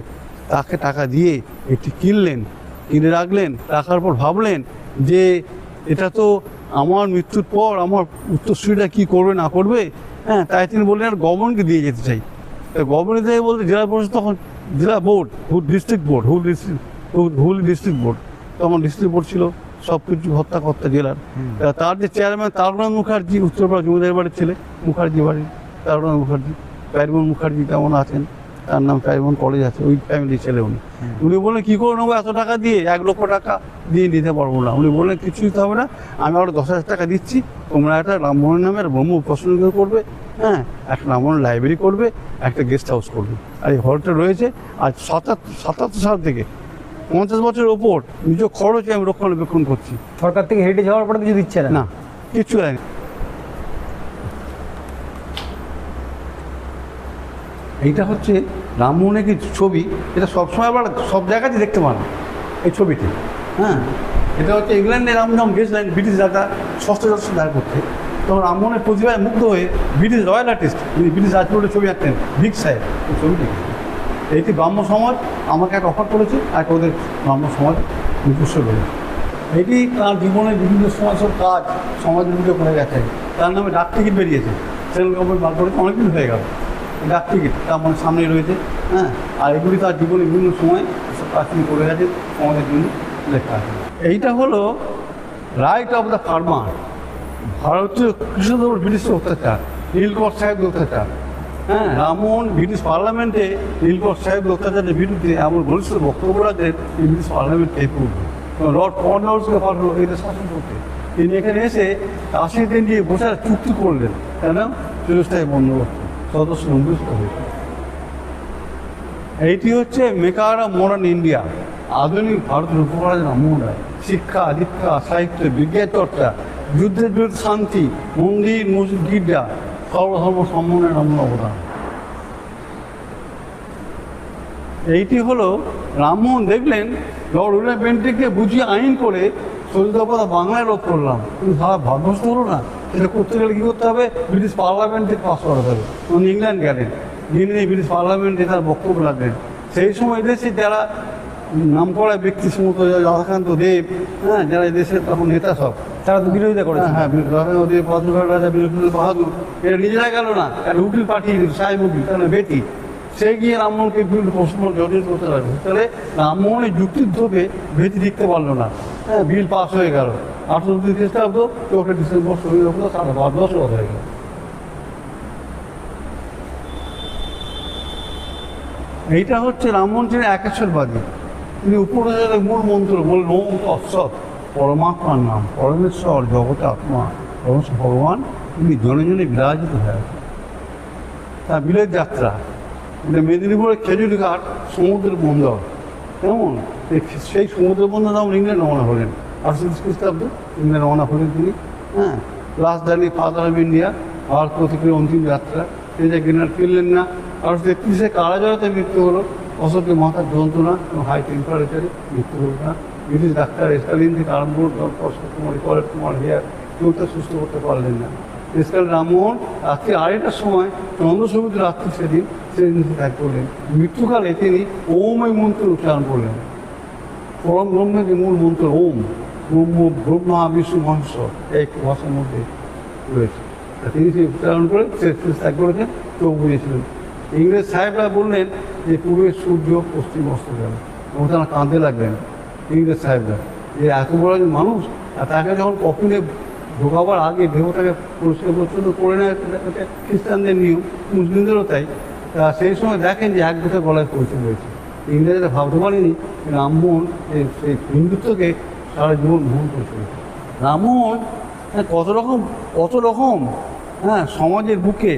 Speaker 3: তাকে টাকা দিয়ে এটি কিনে রাখলেন। রাখার পর ভাবলেন যে এটা তো আমার মৃত্যুর পর আমার উত্তরসূরিরা কী করবে না করবে, হ্যাঁ, তাই তিনি বললেন আর গভর্নমেন্টকে দিয়ে যেতে চাই। গভর্নমেন্ট থেকে বলতে জেলা পরিষদ, তখন জেলা board, district board, Hooghly district board, তখন ডিস্ট্রিক্ট বোর্ড ছিল সব কিছু হত্যাকর্তা জেলার। তার যে চেয়ারম্যান তারুণাথ মুখার্জি, উত্তরপাড়া জমিদার বাড়ির ছেলে, মুখার্জি বাড়ি, তারুণাথ মুখার্জি, প্যারিমোহন মুখার্জি তেমন আছেন, তার নাম প্যারিমোহন কলেজ আছে, ওই ফ্যামিলির ছেলে উনি। উনি বললেন কী করে নেবো এত টাকা দিয়ে, 1 লক্ষ টাকা দিয়ে নিতে পারবো না। উনি বললেন কিছু দিতে হবে না, আমি আরও 10,000 টাকা দিচ্ছি, তোমরা একটা রামমোহন নামের ব্রহ্ম উপাসনা করবে, হ্যাঁ, একটা রামমোহন লাইব্রেরি করবে, একটা গেস্ট হাউস করবে। আর এই হলটা রয়েছে আজ 77 সাল থেকে 50 বছরের ওপর নিজ খরচে আমি রক্ষণাবেক্ষণ করছি।
Speaker 4: সরকার থেকে হেরিটেজ হওয়ার পরে কিছু দিচ্ছে
Speaker 3: না, কিচ্ছু দেয়নি। এইটা হচ্ছে রামমোহনের কি ছবি, এটা সবসময় আবার সব জায়গাতেই দেখতে পান এই ছবিটি। হ্যাঁ, এটা হচ্ছে ইংল্যান্ডে রামমোহন গেছিলেন ব্রিটিশ রাজা ষষ্ঠ দেখা করতে, তখন রামমোহনের প্রতিভায় মুগ্ধ হয়ে ব্রিটিশ রয়্যাল আর্টিস্ট, যিনি ব্রিটিশ রাজপুরের ছবি আঁকতেন, ভিক সাহেব, এই ছবিটি। এইটি ব্রাহ্ম সমাজ আমাকে একটা অফার করেছে, আর ওদের ব্রাহ্ম সমাজ নিজস্ব রয়েছে। এটি তার জীবনের বিভিন্ন সময় সব কাজ সমাজের মধ্যে করে গেছে। তার নামে ডাক টিকিট বেরিয়েছে, সেন্ট্রাল গভর্নমেন্ট বার করেছে, অনেকদিন হয়ে গেল। ডাক টিকিট তার মানে সামনেই রয়েছে, হ্যাঁ, আর এগুলি তার জীবনের বিভিন্ন সময় সব কাজ তিনি করে গেছে, সমাজের জন্য লেখা আছে। এইটা হলো রাইট অফ দ্য ফার্মার, ভারতীয় কৃষকদের উপর ব্রিটিশের অত্যাচার, নীলকর সাহেবের অত্যাচার। হ্যাঁ, রামমোহন ব্রিটিশ পার্লামেন্টে নীলকর সাহেবের অত্যাচারের বিরুদ্ধে এমন ঘনিষ্ঠ বক্তব্য রাখেন, ব্রিটিশ পার্লামেন্ট কেঁপে উঠবে। লর্ড কর্নওয়ালিসকে পাঠালো এদের শাসন করতে। তিনি এখানে এসে কাশিতে নিয়ে বসে চুক্তি করলেন, কেন চিরস্থায়ী বন্দোবস্ত সদস্য নম্বরিত হয়েছে। এইটি হচ্ছে মেকার অফ মডার্ন ইন্ডিয়া, আধুনিক ভারতের উপকার রামমোহন রায়। শিক্ষা, দীক্ষা, সাহিত্য, বিজ্ঞান চর্চা, যুদ্ধের বিরুদ্ধে শান্তি, মন্দির, মসজিদ, গির্জা, সর্বধর্ম সম্মানের রামমোহন অবদান। এইটি হলো রামমোহন দেখলেন লর্ড উইলিয়াম বেন্টিংকে বুঝিয়ে আইন করে সরিদাবাদা বাংলায় রোধ করলাম, কিন্তু সারা ভারতবর্ষ হলো না। সেটা করতে গেলে কী করতে হবে, ব্রিটিশ পার্লামেন্টে পাস করাতে হবে। উনি ইংল্যান্ড গেলেন, গিয়ে ব্রিটিশ পার্লামেন্টে তার বক্তব্য রাখলেন। সেই সময় দেশে যারা নামকরা ব্যক্তি সমস্ত রাধাকান্ত দেব, হ্যাঁ, যারা দেশের তখন নেতা সব,
Speaker 4: তারা তো বিরোধিতা করেছে।
Speaker 3: হ্যাঁ, রাধাকান্ত দেব, পদ্মঘাট রাজা, বীরেন্দ্র বাহাদুর, এরা নিজেরা গেল না, একটা উকিল পাঠিয়ে দিল, সাহেব উকিল, তার বেটি। সে গিয়ে রামমোহনকে বিভিন্ন প্রশ্ন জটিল করতে লাগলো। তাহলে রামমোহনের যুক্তির ধোপে ভেতি লিখতে পারলো না। হ্যাঁ, বিল পাস হয়ে গেল 1830 খ্রিস্টাব্দ, 4 ডিসেম্বর 10 হয়ে গেল। এইটা হচ্ছে রামমোহন ছিলেন একেশ্বরবাদী। তিনি উপনিষদের মূল মন্ত্র বললেন ওম তৎসৎ, পরমাত্মার নাম, পরমেশ্বর, জগতে আত্মা, পরমেশ্বর ভগবান, তিনি জনে জনে বিরাজিত হয়ে আছেন। তার বিলেত যাত্রা, এটা মেদিনীপুরের খেজুরিঘাট সমুদ্রের বন্দর। কেমন সেই সমুদ্র বন্দর নাম ইংল্যান্ড রওনা হলেন 1830 খ্রিস্টাব্দ, ইংল্যান্ড রওনা হলেন তিনি। হ্যাঁ, last journey father of India, Bharat প্রতিক্রিয়া অন্তিম যাত্রা। তিনি যে গিনার ফিরলেন না। 1833 কারাজয়তে মৃত্যু হলো, অশোকের মাথার যন্ত্রণা এবং হাই টেম্পারেচারে মৃত্যু হলো না। ব্রিটিশ ডাক্তার এসকালিন থেকে আরম্ভ কুমার হেয়ার কেউ তা সুস্থ করতে পারলেন না। এসকাল রামমোহন রাত্রি 2:30টার সময় চন্দ্রসমিত রাত্রি সেদিন ত্যাগ করলেন। মৃত্যুকালে তিনি ওম এই মন্ত্র উচ্চারণ করলেন। পরম ব্রহ্মের যে মূল মন্ত্র ওম, ব্রহ্মা বিষ্ণু মহেশ্বর, এক ভাষার মধ্যে রয়েছে। তিনি সেই উচ্চারণ করে ত্যাগ করেছেন, চোখ বুঝেছিলেন। ইংরেজ সাহেবরা বললেন যে পূর্বে সূর্য পশ্চিম অস্ত গেল, এবং তারা কাঁদতে লাগলেন ইংরেজ সাহেবরা, যে এত বড় একজন মানুষ, আর তাকে যখন কফিনে ঢোকাবার আগে দেহটাকে পরিষ্কার পরিচ্ছন্ন করে নেয়, খ্রিস্টানদের নিয়ম, মুসলিমদেরও তাই। তা সেই সময় দেখেন যে এক দুটো গলায় পরিচয় রয়েছে। ইংরেজরা ভাবতে পারেনি রামমোহন সেই হিন্দুত্বকে সারা জীবন গ্রহণ করেছিল। রামমোহন কত রকম হ্যাঁ সমাজের বুকে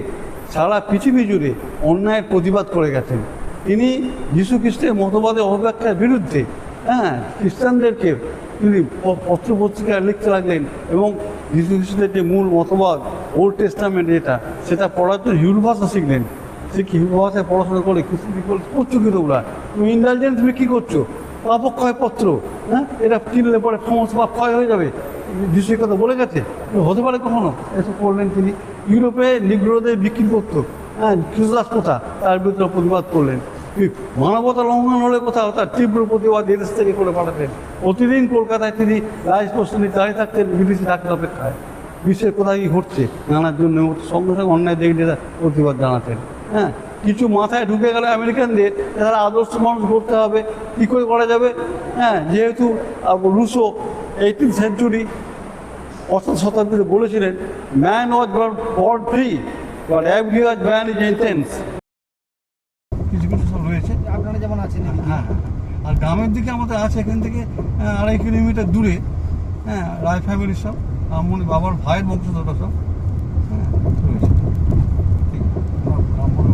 Speaker 3: সারা পৃথিবী জুড়ে অন্যায়ের প্রতিবাদ করে গেছেন। তিনি যীশু খ্রিস্টের মতবাদের অপব্যাখ্যার বিরুদ্ধে হ্যাঁ, খ্রিস্টানদেরকে তিনি পত্র পত্রিকায় লিখতে লাগলেন এবং যীশু খ্রিস্টের যে মূল মতবাদ ওল্ড টেস্টামেন্ট যেটা, সেটা পড়ার জন্য হিব্রু ভাষা শিখলেন। সে কি হিব্রু ভাষায় পড়াশোনা করে কিছু কি করছো কি তোমরা? তুমি ইন্টালিজেন্স, তুমি কী করছো? পাপক্ষয় পত্র, হ্যাঁ, এটা কিনলে পরে সমস্ত পাপ ক্ষয় হয়ে যাবে, যিশুর কথা বলে গেছে, হতে পারে কখনো? এসব করলেন তিনি। ইউরোপে নিগ্রোদের বিক্রি করতো, হ্যাঁ, খ্রিস্টাস কোথা, তার বিরুদ্ধে প্রতিবাদ করলেন। মানবতা লঙ্ঘন হলে কোথাও তার তীব্র প্রতিবাদ এদেশ থেকে করে পাঠাতেন। প্রতিদিন কলকাতায় তিনি রাইস পোস্ট নিয়ে দাঁড়িয়ে থাকতেন বিদেশি ডাক্তার অপেক্ষায়, বিশ্বের কোথায় কী ঘটছে জানার জন্য, সঙ্গে সঙ্গে অন্যায় দেখলে প্রতিবাদ জানাতেন। হ্যাঁ, কিছু মাথায় ঢুকে গেলে আমেরিকানদের, তারা আদর্শ মানুষ করতে হবে, কী করে করা যাবে? হ্যাঁ, যেহেতু রুশো 18th সেঞ্চুরি, 8ম শতাব্দীতে বলেছিলেন, man was born free but every was man is intense. কিছু কিছু সব রয়েছে
Speaker 4: আপনারা যেমন আছেন।
Speaker 3: হ্যাঁ, আর গ্রামের দিকে আমাদের আছে এখান থেকে 2.5 কিলোমিটার দূরে, হ্যাঁ, রায় ফ্যামিলির সব, রামমণি বাবার ভাইয়ের বংশধররা সব, হ্যাঁ, রয়েছে। ঠিক,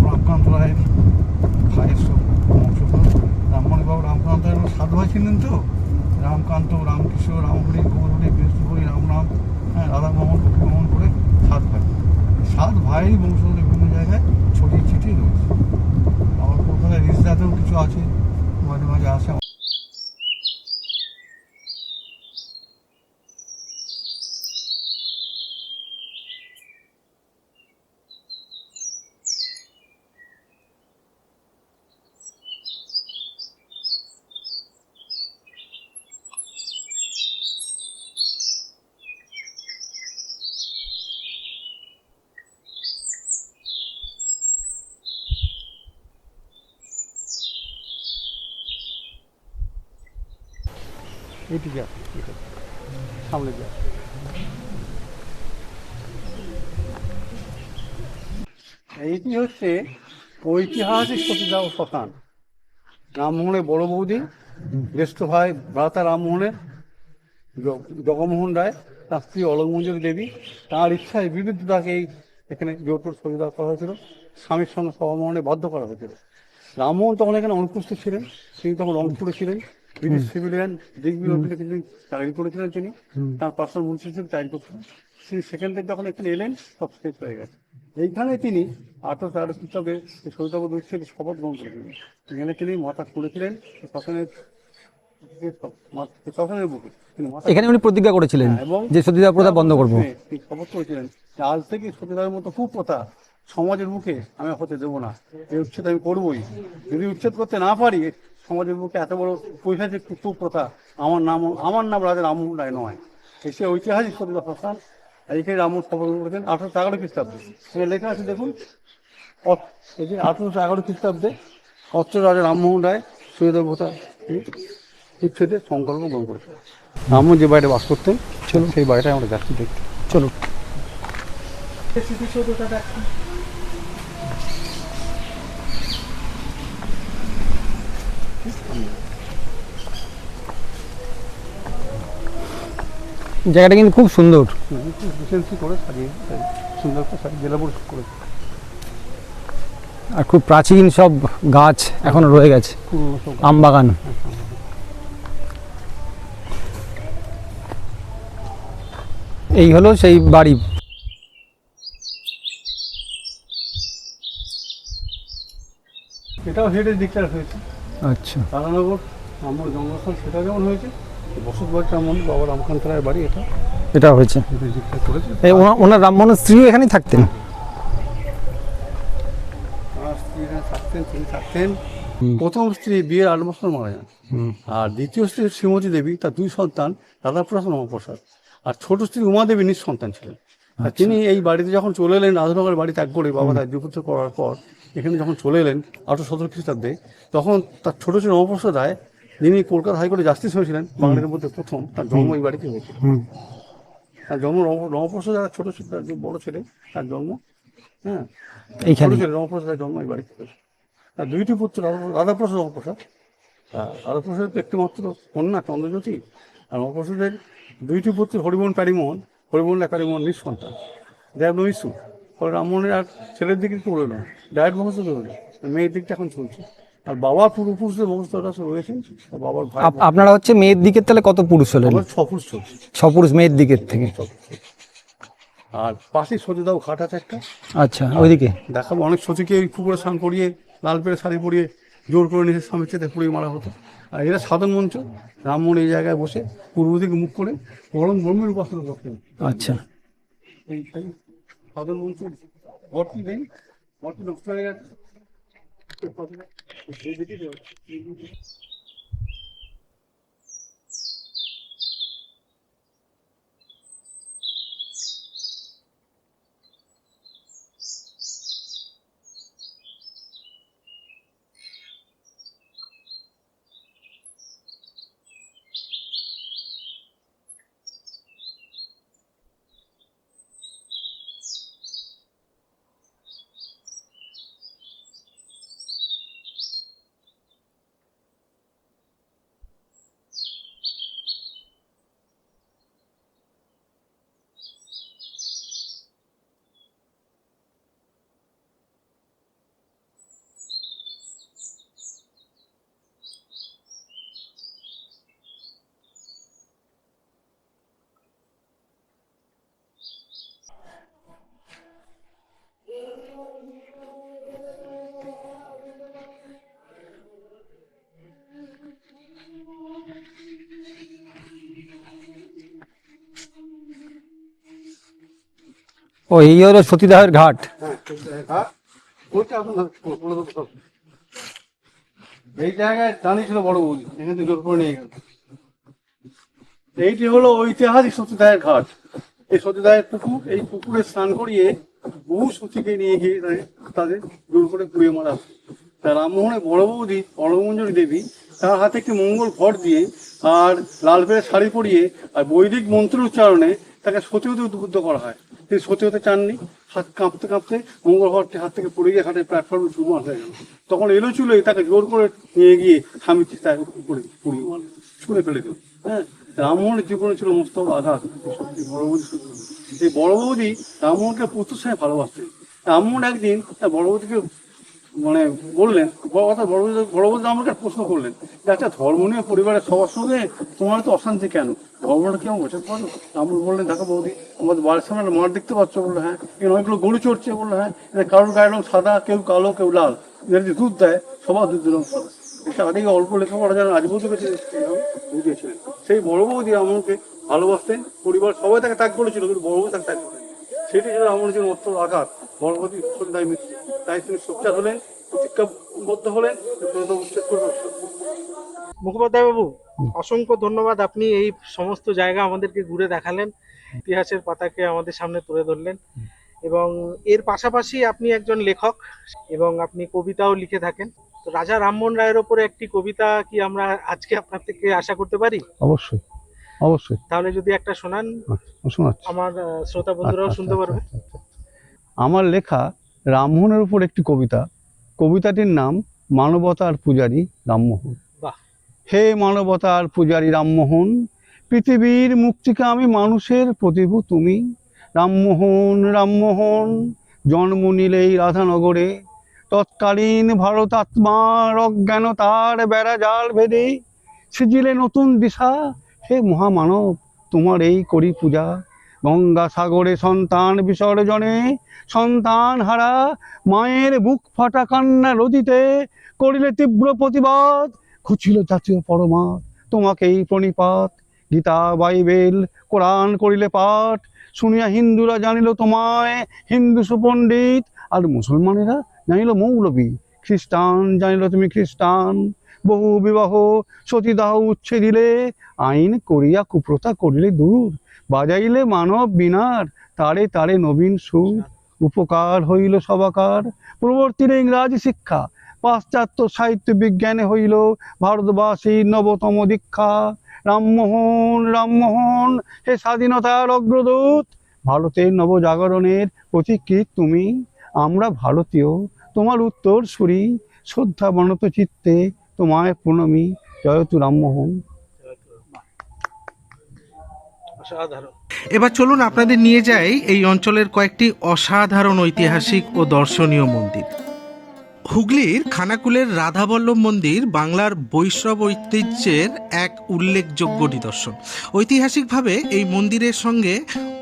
Speaker 3: রামকান্ত রায়ের ভাইয়ের সব বংশধর। রামমণি বাবু রামকান্ত রায়ের 7 ভাই ছিলেন তো, রামকান্ত, রামকৃষ্ণ, রামহরি, গৌরহরি, বিষ্ণুহরি, রামরাম, হ্যাঁ, রাধামোহন, লক্ষ্মীমোহন করে 7 ভাই। 7 ভাই বংশধর বিভিন্ন জায়গায় ছড়িয়ে ছিটিয়ে রয়েছে। আমার কলকাতায় রিসদাতেও কিছু আছে, মাঝে মাঝে আসে। এদিকে আছে, সামনে যা। এইটি হচ্ছে ঐতিহাসিক সতীদাহ শ্মশান। রামমোহনের বড় বৌদি, জ্যেষ্ঠ ভাই ভ্রাতা রামমোহনের জগমোহন রায়, তার স্ত্রী অলকমঞ্জরি দেবী, তার ইচ্ছায় বিরুদ্ধে তাকে এখানে জোরপূর সতীদাহ করা হয়েছিল, স্বামীর সঙ্গে সহমরণে বাধ্য করা হয়েছিল। রামমোহন তখন এখানে অনুপস্থিত ছিলেন, তিনি তখন রংপুরে ছিলেন, ব্রিটিশ সিভিলিয়ান দিগ্বির অফিসে কিছুদিন চাকরি করেছিলেন তিনি, তার পার্সোনাল মন্ত্রী হিসেবে চাকরি করছিলেন। তিনি সেখান থেকে যখন এখানে এলেন, সব শেষ হয়ে গেছে। এইখানে তিনি 1813 খ্রিস্টাব্দে সৈতাবদ থেকে শপথ গ্রহণ করেছিলেন। এখানে তিনি মাথা খুলেছিলেন শ্মশানের বুকে।
Speaker 4: এখানে উনি প্রতিজ্ঞা করেছিলেন
Speaker 3: এবং
Speaker 4: যে সতীদাহ প্রথা বন্ধ করবো।
Speaker 3: তিনি শপথ করেছিলেন যে আজ থেকে সতীদাহের মতো কুপ্রথা সমাজের মুখে আমি হতে দেবো না, এই উচ্ছেদ আমি করবোই। যদি উচ্ছেদ করতে না পারি, সমাজের মুখে এত বড় পৈশাচিক কুপ্রথা, আমার নাম রাজা রামমোহন রায় নয়। এসে ঐতিহাসিক সতীদাহ শ্মশান, এইখানে রামমোহন শপথ করেছেন 1811 খ্রিস্টাব্দে। সেখানে লেখা আছে দেখুন, এই যে 1811 খ্রিস্টাব্দে অত্র রাজা রামমোহন রায় সতীদাহ প্রথা উচ্ছেদে সংকল্প গ্রহণ করেছে। রামমোহন যে বাড়িতে বাস করতেন, চলো সেই বাড়িটাই আমরা যাচ্ছি দেখতে, চলো।
Speaker 4: জায়গাটা কিন্তু খুব সুন্দর,
Speaker 3: রিসেন্সি করে সাজিয়ে সুন্দর করে সাজিয়ে জেলা পরিষদ করে,
Speaker 4: আর খুব প্রাচীন সব গাছ এখনো রয়ে গেছে,
Speaker 3: পুরোনো সব
Speaker 4: আম বাগান। এই হলো সেই বাড়ি।
Speaker 3: এটাও হেডের ডিক্লেয়ার হয়েছে।
Speaker 4: আচ্ছা,
Speaker 3: তারানগর আমার জন্মস্থান সেটা যেমন হয়েছে, বসত বাড়িটা এমন বাবা রামকান্ত রায়ের বাড়ি, এটা
Speaker 4: এটা হয়েছে।
Speaker 3: হেডের ডিক্লেয়ার করেছে।
Speaker 4: ওনার রামমোহনের স্ত্রীও এখানেই থাকতেন।
Speaker 3: আর স্ত্রী এখানে থাকতেন, তিনি থাকতেন। প্রথম স্ত্রী বিয়ের 8 বছর মারা যান, আর দ্বিতীয় স্ত্রী শ্রীমতী দেবী, তার 2 সন্তান, রাধাপ্রসাদ মহাপ্রসাদ। আর ছোট স্ত্রী উমা দেবী নিঃসন্তান ছিলেন। আর তিনি এই বাড়িতে যখন চলে এলেন, রাধানগরের বাড়ি ত্যাগ করে বাবা রাজ্যপুত্র করার পর এখানে যখন চলে এলেন 1817 খ্রিস্টাব্দে, তখন তার ছোট ছিল নবপ্রসাদ রায়, যিনি কলকাতা হাইকোর্টে জাস্টিস হয়েছিলেন, বাঙালির মধ্যে প্রথম। তার জন্ম এই বাড়িতে হয়েছিল। তার জন্ম নবপ্রসাদ যারা ছোট ছিল, তার যে বড় ছেলে, তার জন্ম, হ্যাঁ,
Speaker 4: এইখানে
Speaker 3: ছোট ছেলে নবপ্রসাদের জন্ম এই বাড়িতে হয়েছিল। তার 2টি পুত্র, রাধাপ্রসাদ নবপ্রসাদ। রাধাপ্রসাদের তো একটি মাত্র কন্যা চন্দ্রজ্যোতি, আর নবপ্রসাদের 2টি পুত্র হরিমোহন প্যারিমোহন, হরিমোহন প্যারিমোহন নিঃসন্তান, দেব নৈশু। ফলে রামমোহনের আর ছেলের দিকে একটু উড়ে না, ডায়েট বংশ ধরে মেয়ের দিকটা এখন চলছে। আর বাবার পূর্বপুরুষদের বংশধররা সব রয়েছেন, আর বাবার ভাই
Speaker 4: আপনারা হচ্ছে মেয়ের দিকের তাহলে কত পুরুষ হলেন?
Speaker 3: আমার 6 পুরুষ চলছে।
Speaker 4: 6 পুরুষ মেয়ের দিকের থেকে।
Speaker 3: আর পাশে সতীদাহ ঘাট আছে একটা,
Speaker 4: আচ্ছা, ওইদিকে
Speaker 3: দেখাবো। অনেক সতীকে ওই পুকুরে স্নান করিয়ে লাল পেড়ে শাড়ি পরিয়ে জোর করে নিজের স্বামীর চেতে পুড়িয়ে মারা হতো। আর এরা সাধন মঞ্চ, রামমোহন এই জায়গায় বসে পূর্ব দিকে মুখ করে পরম ব্রহ্মের উপাসনা করতেন।
Speaker 4: আচ্ছা।
Speaker 3: এই সাধন মঞ্চ ঘরটি নেই, ঘরটি নষ্ট হয়ে গেছে।
Speaker 4: ও, এই হলো সতীদাহের ঘাট।
Speaker 3: এই জায়গায় দাঁড়িয়েছিল বড় বৌদি, এখান থেকে জোর করে নিয়ে গেল। এইটি হলো ঐতিহাসিক সতীদাহের ঘাট। এই সতীদাহের পুকুর, এই পুকুরে স্নান করিয়ে বহু সতীকে নিয়ে গিয়ে তাদের জোর করে পুড়িয়ে মারা হয়। তা রামমোহনের বড় বৌদি অরমঞ্জরি দেবী তার হাতে একটি মঙ্গল ঘট দিয়ে আর লাল পেড়ে শাড়ি পরিয়ে আর বৈদিক মন্ত্র উচ্চারণে তাকে সতী হতে উদ্বুদ্ধ করা হয়। তিনি সতী হতে চাননি, হাত কাঁপতে কাঁপতে মঙ্গল ঘরটি হাত থেকে পড়ে গিয়ে হাটের প্ল্যাটফর্মে চুরমার হয়ে গেল। তখন এলো চুলোই তাকে জোর করে নিয়ে গিয়ে স্বামী চিতায় উপরে পুড়িয়ে মারল, ছুঁড়ে ফেলে দিল। হ্যাঁ, রামমোহনের জীবনে ছিল মস্তক আঘাত। বড় বৌদি, এই বড় বৌদি রামমোহনকে পুত্র স্নেহে ভালোবাসতেন। রামমোহন একদিন তার বড় বৌদিকে মানে বললেন, বড় বৌদি আমাকে প্রশ্ন করলেন যে একটা ধর্মনীয় পরিবারের সবার সঙ্গে তোমার তো অশান্তি কেন, ধর্মটা কেমন বসে পারো? রামমোহন বললেন, দেখো বৌদি, আমাদের বাড়ির সামনে একটা মাঠ দেখতে পাচ্ছ? বললো হ্যাঁ। এখানে অনেকগুলো গরু চড়ছে? বললো হ্যাঁ। এটা কারোর গায়ের রং সাদা, কেউ কালো, কেউ লাল। এরা যে দুধ দেয় সবার দুধ রং সাদা। এটা আগে অল্প লেখাপড়া জানেন, আজ বলতে পেরেছে বুঝিয়েছিলেন। সেই বড় বৌদি আমাকে ভালোবাসতেন, পরিবার সবাই তাকে ত্যাগ করেছিল, কিন্তু বড় বৌদি তাকে ত্যাগ করেন। সেটি ছিল আমার জন্য অত্যন্ত আঘাত। বড় বৌদি দায় মৃত্যু, তাই তিনি সোচ্চার হলেন, প্রতিজ্ঞাবদ্ধ হলেন, উচ্ছেদ করবেন।
Speaker 2: মুখোপাধ্যায় বাবু, অসংখ্য ধন্যবাদ। আপনি এই সমস্ত জায়গা আমাদেরকে ঘুরে দেখালেন, ইতিহাসের পাতাকে আমাদের সামনে তুলে ধরলেন, এবং এর পাশাপাশি আপনি একজন লেখক এবং আপনি কবিতাও লিখে থাকেন। তো রাজা রামমোহন রায়ের ওপরে একটি কবিতা কি আমরা আজকে আপনার থেকে আশা করতে পারি?
Speaker 3: অবশ্যই, অবশ্যই।
Speaker 2: তাহলে যদি একটা শোনান,
Speaker 3: শোনাচ্ছি।
Speaker 2: আমার শ্রোতা বন্ধুরাও শুনতে পারবে।
Speaker 3: আমার লেখা রামমোহনের উপর একটি কবিতা। কবিতাটির নাম মানবতার পূজারী রামমোহন।
Speaker 2: বাহ।
Speaker 3: হে মানবতার পূজারী রামমোহন, পৃথিবীর মুক্তিকামী মানুষের প্রতিভু তুমি। রামমোহন, রামমোহন, জন্ম নিলেই রাধানগরে, তৎকালীন ভারতাত্মার অজ্ঞানতার বেড়াজাল ভেদে সিজিলে নতুন দিশা। হে মহামানব, তোমার এই করি পূজা। গঙ্গা সাগরে সন্তান বিসর্জনে সন্তান হারা মায়ের বুক ফাটা কান্না নদীতে করিলে তীব্র প্রতিবাদ। খুঁচিল জাতীয় পরমাৎ, তোমাকেই প্রণিপাত। গীতা, বাইবেল, কোরআন করিলে পাঠ, শুনিয়া হিন্দুরা জানিল তোমায় হিন্দু সুপণ্ডিত, আর মুসলমানেরা জানিল মৌলবী। খ্রিস্টান জানিল তুমি খ্রিস্টান। বহু বিবাহ সতীদাহ উচ্ছেদিলে, আইন করিয়া কুপ্রথা করিলে দূর। বাজাইলে মানব বীণার তারে তারে নবীন সুর। উপকার হইল সবাকার, প্রবর্তিলে ইংরাজি শিক্ষা। পাশ্চাত্য সাহিত্য বিজ্ঞানে হইল ভারতবাসীর নবতম দীক্ষা। রামমোহন, রামমোহন, হে স্বাধীনতার অগ্রদূত, ভারতের নবজাগরণের পথিকৃৎ তুমি। আমরা ভারতীয়, তোমার উত্তর সুরি, শ্রদ্ধা বনত চিত্তে তোমায় প্রণমী। জয়তু রামমোহন।
Speaker 2: এবার চলুন আপনাদের নিয়ে যাই এই অঞ্চলের কয়েকটি অসাধারণ ঐতিহাসিক ও দর্শনীয় মন্দির। হুগলির খানাকুলের রাধাবল্লভ মন্দির বাংলার বৈষ্ণব ঐতিহ্যের এক উল্লেখযোগ্য নিদর্শন। ঐতিহাসিকভাবে এই মন্দিরের সঙ্গে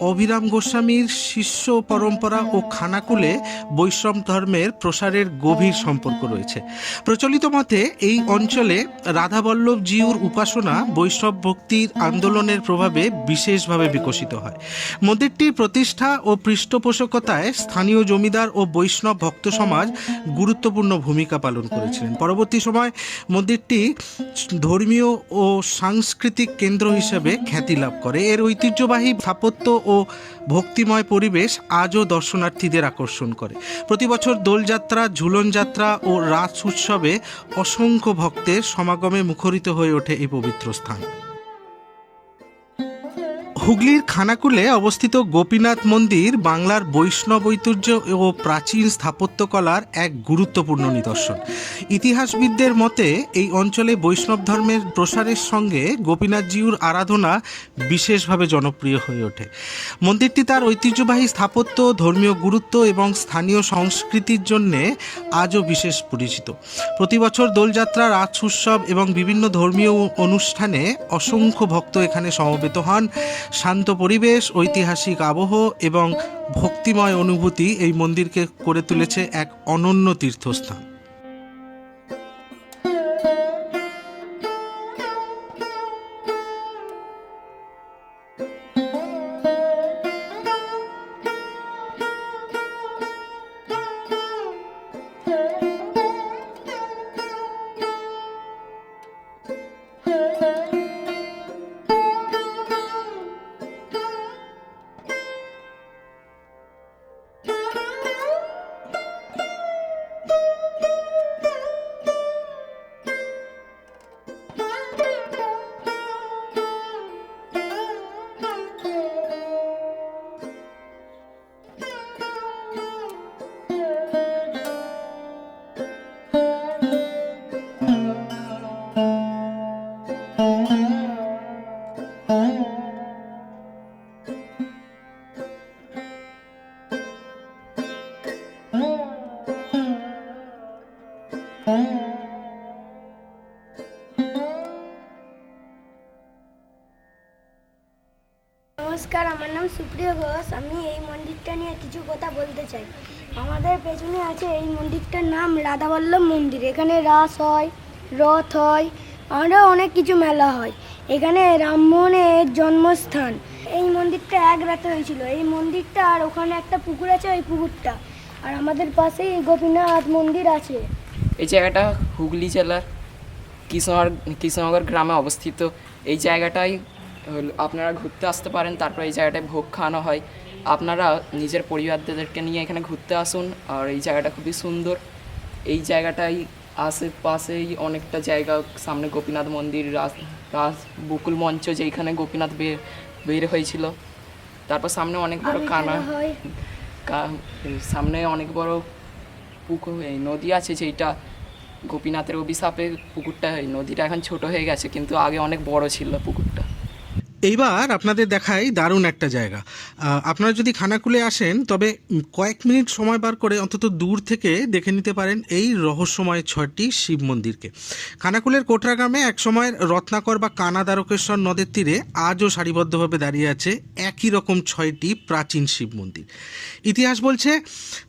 Speaker 2: অভিরাম গোস্বামীর শিষ্য পরম্পরা ও খানাকুলে বৈষ্ণব ধর্মের প্রসারের গভীর সম্পর্ক রয়েছে। প্রচলিত মতে এই অঞ্চলে রাধাবল্লভজিউর উপাসনা বৈষ্ণব ভক্তির আন্দোলনের প্রভাবে বিশেষভাবে বিকশিত হয়। মন্দিরটির প্রতিষ্ঠা ও পৃষ্ঠপোষকতায় স্থানীয় জমিদার ও বৈষ্ণব ভক্ত সমাজ গুরুত্বপূর্ণ ভূমিকা পালন করেছিলেন। পরবর্তী সময় মন্দিরটি ধর্মীয় ও সাংস্কৃতিক কেন্দ্র হিসেবে খ্যাতি লাভ করে। এর ঐতিহ্যবাহী স্থাপত্য ও ভক্তিময় পরিবেশ আজও দর্শনার্থীদের আকর্ষণ করে। প্রতি বছর দোলযাত্রা, ঝুলন যাত্রা ও রাস উৎসবে অসংখ্য ভক্তের সমাগমে মুখরিত হয়ে ওঠে এই পবিত্র স্থান। হুগলির খানাকুলে অবস্থিত গোপীনাথ মন্দির বাংলার বৈষ্ণব ঐতিহ্য ও প্রাচীন স্থাপত্যকলার এক গুরুত্বপূর্ণ নিদর্শন। ইতিহাসবিদদের মতে এই অঞ্চলে বৈষ্ণব ধর্মের প্রসারের সঙ্গে গোপীনাথজিউর আরাধনা বিশেষভাবে জনপ্রিয় হয়ে ওঠে। মন্দিরটি তার ঐতিহ্যবাহী স্থাপত্য, ধর্মীয় গুরুত্ব এবং স্থানীয় সংস্কৃতির জন্যে আজও বিশেষ পরিচিত। প্রতি বছর দোলযাত্রা, রাস উৎসব এবং বিভিন্ন ধর্মীয় অনুষ্ঠানে অসংখ্য ভক্ত এখানে সমবেত হন। শান্ত পরিবেশ, ঐতিহাসিক আবহ এবং ভক্তিময় অনুভূতি এই মন্দিরকে করে তুলেছে এক অনন্য তীর্থস্থান।
Speaker 5: নমস্কার, আমার নাম সুপ্রিয় ঘোষ। আমি এই মন্দিরটা নিয়ে কিছু কথা বলতে চাই। আমাদের পেছনে আছে এই মন্দিরটার নাম রাধাবল্লভ মন্দির। এখানে রাস হয়, রথ হয়, আরও অনেক কিছু মেলা হয়। এখানে রামমোহনের জন্মস্থান। এই মন্দিরটা এক রাতে হয়েছিল। এই মন্দিরটা আর ওখানে একটা পুকুর আছে, ওই পুকুরটা। আর আমাদের পাশেই গোপীনাথ মন্দির আছে।
Speaker 6: এই জায়গাটা হুগলি জেলার কৃষ্ণনগর গ্রামে অবস্থিত। এই জায়গাটায় আপনারা ঘুরতে আসতে পারেন। তারপর এই জায়গাটায় ভোগ খাওয়ানো হয়। আপনারা নিজের পরিবারদেরকে নিয়ে এখানে ঘুরতে আসুন। আর এই জায়গাটা খুবই সুন্দর। এই জায়গাটায় আশেপাশেই অনেকটা জায়গা, সামনে গোপীনাথ মন্দির, রাস বুকুল মঞ্চ যেখানে গোপীনাথ বের হয়েছিল। তারপর সামনে অনেক বড় সামনে অনেক বড় পুকুর, এই নদী আছে, যেটা গোপীনাথের অভিশাপে পুকুরটা, এই নদীটা এখন ছোট হয়ে গেছে, কিন্তু আগে অনেক বড় ছিল পুকুরটা।
Speaker 2: এইবার আপনাদের দেখাই দারুণ একটা জায়গা। আপনারা যদি খানাকুলে আসেন তবে কয়েক মিনিট সময় বার করে অন্তত দূর থেকে দেখে নিতে পারেন এই রহস্যময় 6টি শিব মন্দিরকে। খানাকুলের কোটরা গ্রামে একসময়ের রত্নাকর বা কানা দ্বারকেশ্বর নদের তীরে আজও সারিবদ্ধভাবে দাঁড়িয়ে আছে একই রকম 6টি প্রাচীন শিব মন্দির। ইতিহাস বলছে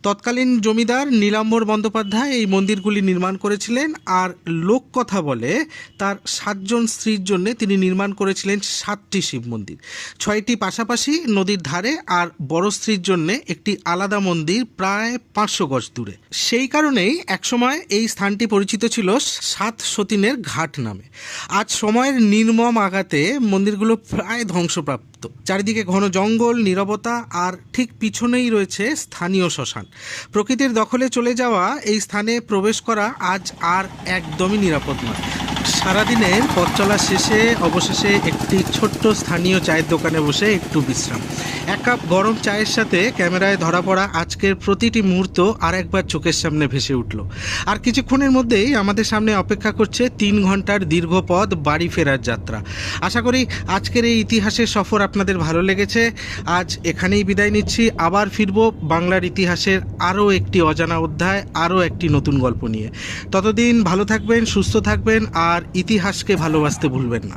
Speaker 2: তৎকালীন জমিদার নীলাম্বর বন্দ্যোপাধ্যায় এই মন্দিরগুলি নির্মাণ করেছিলেন। আর লোককথা বলে তার 7 জন স্ত্রীর জন্য তিনি নির্মাণ করেছিলেন 7টি শিব মন্দির, 6টি পাশাপাশি নদীর ধারে, আর বড় স্ত্রীর জন্য একটি আলাদা মন্দির প্রায় 500 গজ দূরে। সেই কারণেই একসময় এই স্থানটি পরিচিত ছিল 7 সতীনের ঘাট নামে। আজ সময়ের নির্মম আঘাতে মন্দিরগুলো প্রায় ধ্বংসপ্রাপ্ত। চারিদিকে ঘন জঙ্গল, নীরবতা, আর ঠিক পিছনেই রয়েছে স্থানীয় শ্মশান। প্রকৃতির দখলে চলে যাওয়া এই স্থানে প্রবেশ করা আজ আর একদমই নিরাপদ নয়। সারাদিনের পথ চলা শেষে অবশেষে একটি ছোট্ট স্থানীয় চায়ের দোকানে বসে একটু বিশ্রাম। এক কাপ গরম চায়ের সাথে ক্যামেরায় ধরা পড়া আজকের প্রতিটি মুহূর্ত আর একবার চোখের সামনে ভেসে উঠল। আর কিছুক্ষণের মধ্যেই আমাদের সামনে অপেক্ষা করছে 3 ঘন্টার দীর্ঘ পথ বাড়ি ফেরার যাত্রা। আশা করি আজকের এই ইতিহাসের সফর আপনাদের ভালো লেগেছে। আজ এখানেই বিদায় নিচ্ছি, আবার ফিরব বাংলার ইতিহাসের আরও একটি অজানা অধ্যায়, আরও একটি নতুন গল্প নিয়ে। ততদিন ভালো থাকবেন, সুস্থ থাকবেন আর ইতিহাসকে ভালোবাসতে ভুলবেন না।